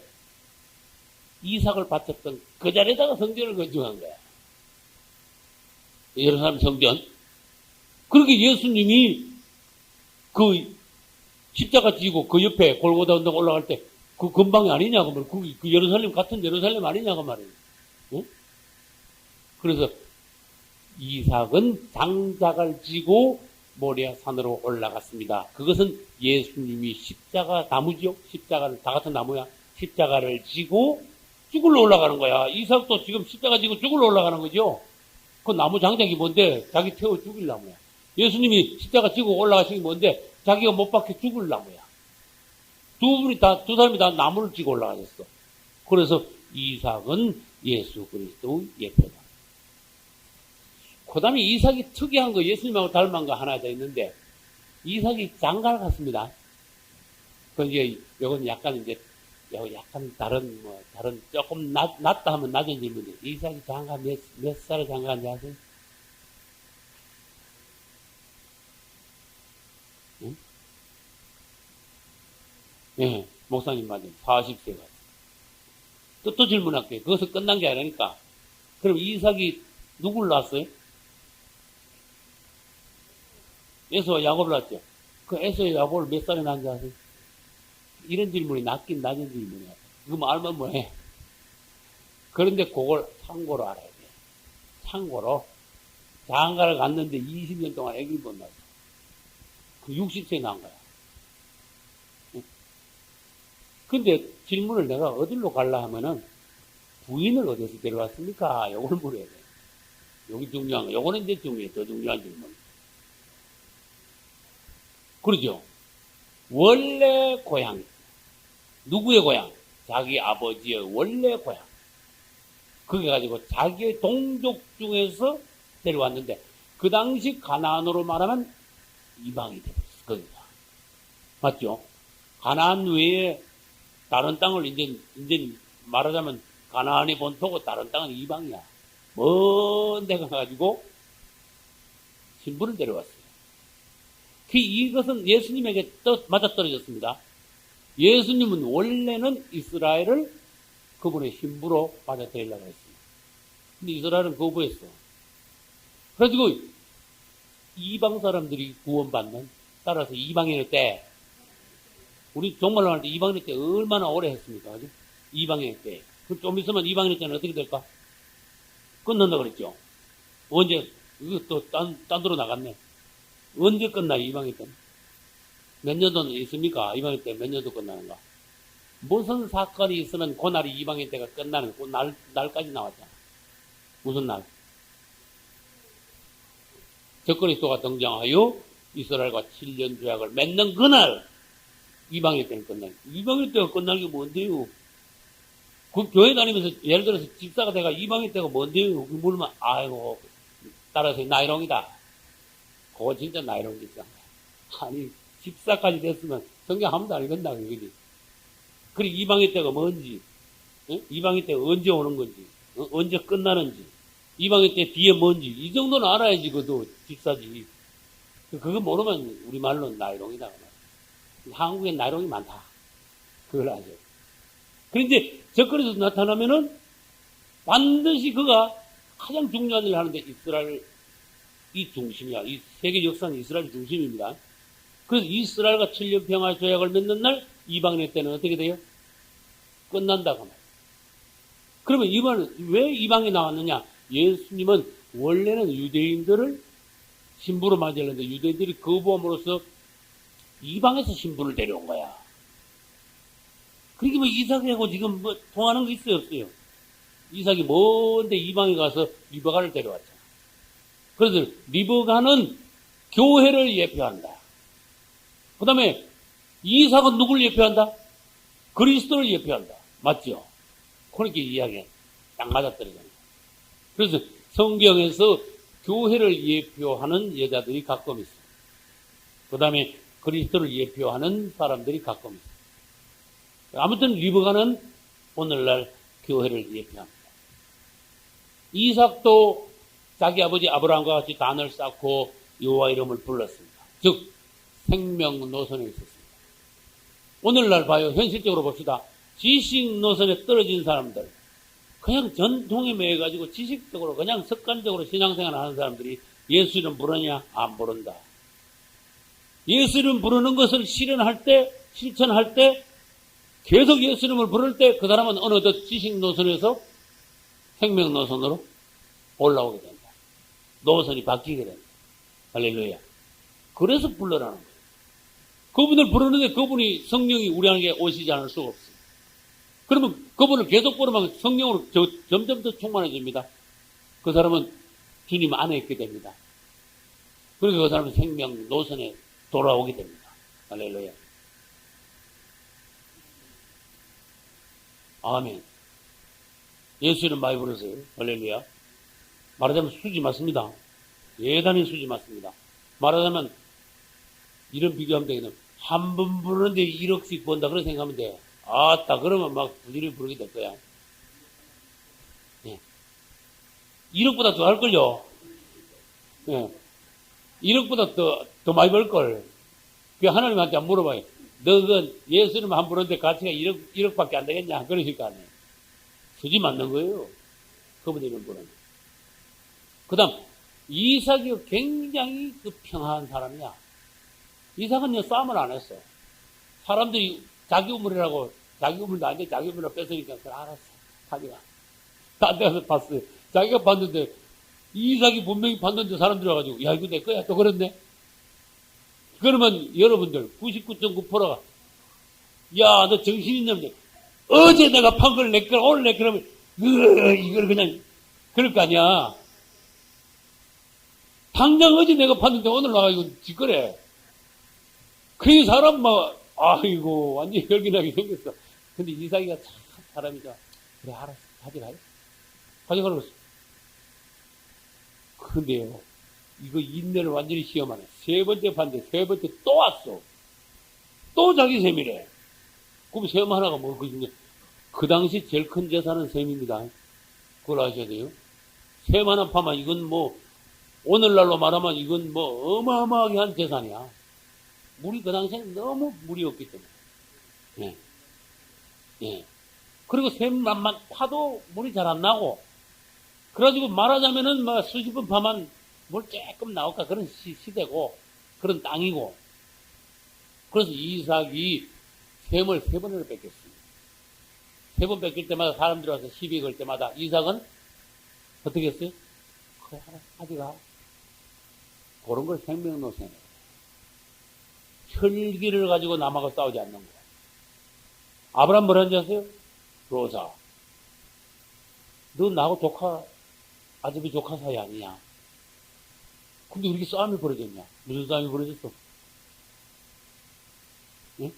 이삭을 바쳤던 그 자리에다가 성전을 건축한 거야. 예루살렘 성전. 그렇게 예수님이 그 십자가 지고 그 옆에 골고다 언덕 올라갈 때 그 근방이 아니냐고 말이야. 그 예루살렘 같은 예루살렘 아니냐고 말이야. 응? 그래서 이삭은 장작을 지고 모리아 산으로 올라갔습니다. 그것은 예수님이 십자가 나무죠. 십자가를 다 같은 나무야. 십자가를 지고 죽을러 올라가는 거야. 이삭도 지금 십자가 지고 죽을러 올라가는 거죠. 그 나무 장작이 뭔데? 자기 태워 죽일 나무야. 예수님이 십자가 지고 올라가신 게 뭔데? 자기가 못 박혀 죽을 나무야. 두 사람이 다 나무를 지고 올라가셨어. 그래서 이삭은 예수 그리스도의 예표다. 그 다음에 이삭이 특이한 거, 예수님하고 닮은 거 하나 더 있는데, 이삭이 장가를 갔습니다. 요건 약간 다른 조금 낮다 하면 낮은 질문이에요. 이삭이 장가 몇 살에 장가간지 아세요? 응? 예, 목사님 맞아요. 40세가. 또 질문할게요. 그것은 끝난 게 아니니까. 그럼 이삭이 누굴 낳았어요? 에서와 야곱을 낳았죠. 그 에서와 야곱을 몇 살에 낳은지 아세요? 이런 질문이 낮긴 낮은 질문이야. 이거 뭐 알면 뭐해. 그런데 그걸 참고로 알아야 돼. 참고로 장가를 갔는데 20년 동안 애기를 못 낳았어. 그 60세에 낳은 거야. 근데 질문을 내가 어디로 갈라 하면은 부인을 어디서 데려왔습니까? 요걸 물어야 돼. 여기 중요한 거. 요거는 이제 중요해. 더 중요한 질문. 그러죠? 원래 고향. 누구의 고향? 자기 아버지의 원래 고향. 그게 가지고 자기의 동족 중에서 데려왔는데, 그 당시 가나안으로 말하면 이방이 되었어, 거기가. 맞죠? 가나안 외에 다른 땅을 이제 말하자면 가나안이 본토고 다른 땅은 이방이야. 먼 데 가가지고 신부를 데려왔어요. 이것은 예수님에게 맞아떨어졌습니다. 예수님은 원래는 이스라엘을 그분의 신부로 맞아들이려고 했습니다. 근데 이스라엘은 거부했어. 그래가지고 이방 사람들이 구원받는, 따라서 이방인일 때, 우리 정말로 할 때 이방인일 때 얼마나 오래 했습니까? 그죠? 이방인일 때. 그럼 좀 있으면 이방인일 때는 어떻게 될까? 끝난다 그랬죠? 언제, 이거 또 딴 데로 나갔네. 언제 끝나, 이방인일 때는? 몇 년도는 있습니까? 이방인 때 몇 년도 끝나는가? 무슨 사건이 있으면 그날이 이방인 때가 끝나는 그 날까지 나왔잖아. 무슨 날? 적그리스도가 등장하여 이스라엘과 7년 조약을 맺는 그날 이방인 때는 끝나요. 이방인 때가 끝나는 게 뭔데요? 그 교회 다니면서 예를 들어서 집사가 내가 이방인 때가 뭔데요? 물으면 아이고 따라서 나이롱이다. 그거 진짜 나이롱 집사. 아니 집사까지 됐으면 성경 한 번도 안 읽었나 그지? 그리고 이방인 때가 뭔지, 이방인 때가 언제 오는 건지, 언제 끝나는지, 이방인 때 뒤에 뭔지 이 정도는 알아야지 그도 집사지. 그거 모르면 우리 말로 나이롱이다. 한국엔 나이롱이 많다. 그걸 아죠. 그런데 적그리스도 나타나면은 반드시 그가 가장 중요한 일을 하는데 이스라엘이 중심이야. 이 세계 역사는 이스라엘이 중심입니다. 그래서 이스라엘과 7년 평화 조약을 맺는 날 이방인 때는 어떻게 돼요? 끝난다고 말이에요. 그러면 이번은 왜 이방이 나왔느냐? 예수님은 원래는 유대인들을 신부로 맞이하는데 유대인들이 거부함으로써 이방에서 신부를 데려온 거야. 그러니까 뭐 이삭하고 지금 뭐 통하는 거 있어요, 없어요? 이삭이 먼데 이방에 가서 리브가를 데려왔잖아. 그래서 리브가는 교회를 예표한다. 그 다음에 이삭은 누굴 예표한다? 그리스도를 예표한다. 맞죠? 그렇게 이야기가 딱 맞아떨어져요. 그래서 성경에서 교회를 예표하는 여자들이 가끔 있어요. 그 다음에 그리스도를 예표하는 사람들이 가끔 있어요. 아무튼 리브가는 오늘날 교회를 예표합니다. 이삭도 자기 아버지 아브라함과 같이 단을 쌓고 여호와 이름을 불렀습니다. 즉 생명 노선에 있었습니다. 오늘날 봐요. 현실적으로 봅시다. 지식 노선에 떨어진 사람들, 그냥 전통에 매여가지고 지식적으로 그냥 습관적으로 신앙생활 하는 사람들이 예수 이름 부르냐? 안 부른다. 예수 이름 부르는 것을 실천할 때 계속 예수 이름을 부를 때 그 사람은 어느덧 지식 노선에서 생명 노선으로 올라오게 된다. 노선이 바뀌게 된다. 할렐루야. 그래서 불러라는 거예요. 그분을 부르는데 그분이 성령이 우리 안에 오시지 않을 수가 없어요. 그러면 그분을 계속 부르면 성령으로 점점 더 충만해집니다. 그 사람은 주님 안에 있게 됩니다. 그리고 그 사람은 생명 노선에 돌아오게 됩니다. 할렐루야. 아멘. 예수 이름 많이 부르세요. 할렐루야. 말하자면 수지 맞습니다. 대단히 수지 맞습니다. 말하자면 이런 비교하면 되겠네. 한 번 부르는데 1억씩 번다 그런 생각하면 돼. 아따 그러면 막 부지런히 부르게 될 거야. 예. 1억보다 더 할걸요. 예. 1억보다 더 많이 벌걸. 그 하나님한테 한번 물어봐요. 너가 예수 이름 한 부르는데 가치가 1억밖에 안 되겠냐? 그러실 거 아니에요. 수지 맞는 거예요. 그분 이름 부르는. 그 다음 이삭이 굉장히 평화한 사람이야. 이삭은 싸움을 안 했어. 사람들이 자기 우물이라고, 자기 우물도 아닌데 자기 우물을 뺏으니까, 그래, 알았어. 자기가. 딴 데 가서 봤어요. 자기가 봤는데, 이삭이 분명히 봤는데 사람들이 와가지고, 야, 이거 내 거야. 또 그랬네. 그러면 여러분들, 99.9%가, 야, 너 정신 있냐면, 어제 내가 판 걸 내 거야. 오늘 내 거라면, 이걸 그냥, 그럴 거 아니야. 당장 어제 내가 팠는데 오늘 나가지고 짓거래. 그 사람 막, 아이고, 완전히 혈기나게 생겼어. 근데 이삭이가 참 사람이죠. 그래, 알았어. 가져가요. 가져가라고 했어. 근데요, 이거 인내를 완전히 시험하네. 세 번째 판데, 세 번째 또 왔어. 또 자기 셈이래. 그럼 셈 하나가 뭐, 그 당시 제일 큰 재산은 셈입니다. 그걸 아셔야 돼요. 셈 하나 파면 이건 뭐, 오늘날로 말하면 이건 뭐, 어마어마하게 한 재산이야. 물이 그 당시에는 너무 물이 없기 때문에. 예. 예. 그리고 셈만 파도 물이 잘 안 나고, 그래가지고 말하자면은 뭐 수십 번 파면 물 조금 나올까 그런 시대고, 그런 땅이고. 그래서 이삭이 셈을 세 번을 뺏겼습니다. 세 번 뺏길 때마다 사람들이 와서 시비 걸 때마다 이삭은 어떻게 했어요? 그래, 가져가. 그런 걸 생명노선이에요. 혈기를 가지고 남하고 싸우지 않는 거예요. 아브라함 뭐라는지 아세요? 로사, 너 나하고 아저비 조카 사이 아니냐? 근데 이렇게 싸움이 벌어졌냐? 무슨 싸움이 벌어졌어? 응?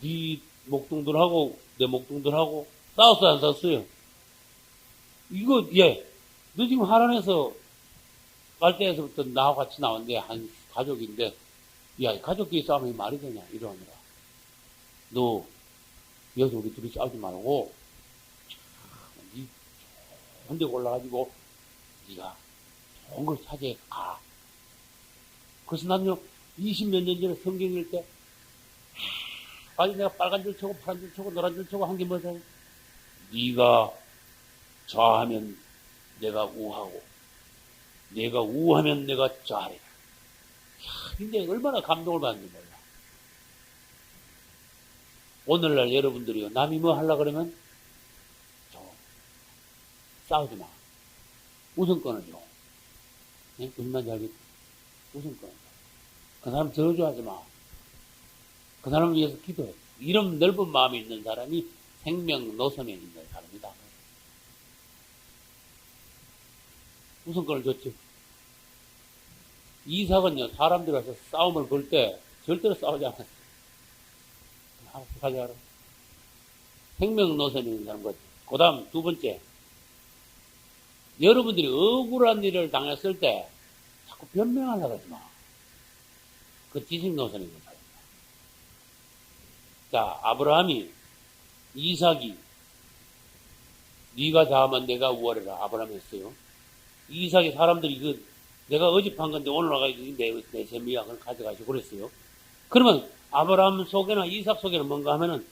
네 목동들하고 내 목동들하고 싸웠어요, 안 싸웠어요? 이거, 너 지금 하란에서 갈대에서부터 나하고 같이 나왔는데, 한 가족인데, 야, 가족끼리 싸움이 말이 되냐? 이러느라. 너, 여기서 우리 둘이 싸우지 말고, 니 좋은 데 올라가지고, 니가 좋은 걸 차지해 가. 그래서 나는요, 20몇 년 전에 성경 읽을 때, 아니, 내가 빨간 줄 쳐고, 파란 줄 쳐고, 노란 줄 쳐고 한 게 뭐죠? 니가 좌하면 내가 우하고, 내가 우하면 내가 좌하리라. 근데 얼마나 감동을 받는지 몰라. 오늘날 여러분들이요, 남이 뭐 하려고 그러면, 싸우지 마. 우선권을 줘. 예? 무슨 말인지 알겠지? 우선권을 줘. 그 사람 저주하지 마. 그 사람을 위해서 기도해. 이런 넓은 마음이 있는 사람이 생명 노선에 있는 사람이다. 우선권을 줬죠. 이삭은요, 사람들이 와서 싸움을 걸 때 절대로 싸우지 않았어요. 알았어, 가져가라. 생명 노선에 있는 사람 거지. 그 다음 두 번째. 여러분들이 억울한 일을 당했을 때 자꾸 변명하려고 하지 마. 그 지식 노선에 있는 사람이다. 자, 아브라함이, 이삭이, 네가 자하면 내가 우월해라. 아브라함이 했어요. 이삭이 사람들이 내가 어집한 건데 오늘 와가지고 내 셈이야. 그걸 가져가시고 그랬어요. 그러면 아브라함 속에나 이삭 속에는 뭔가 하면은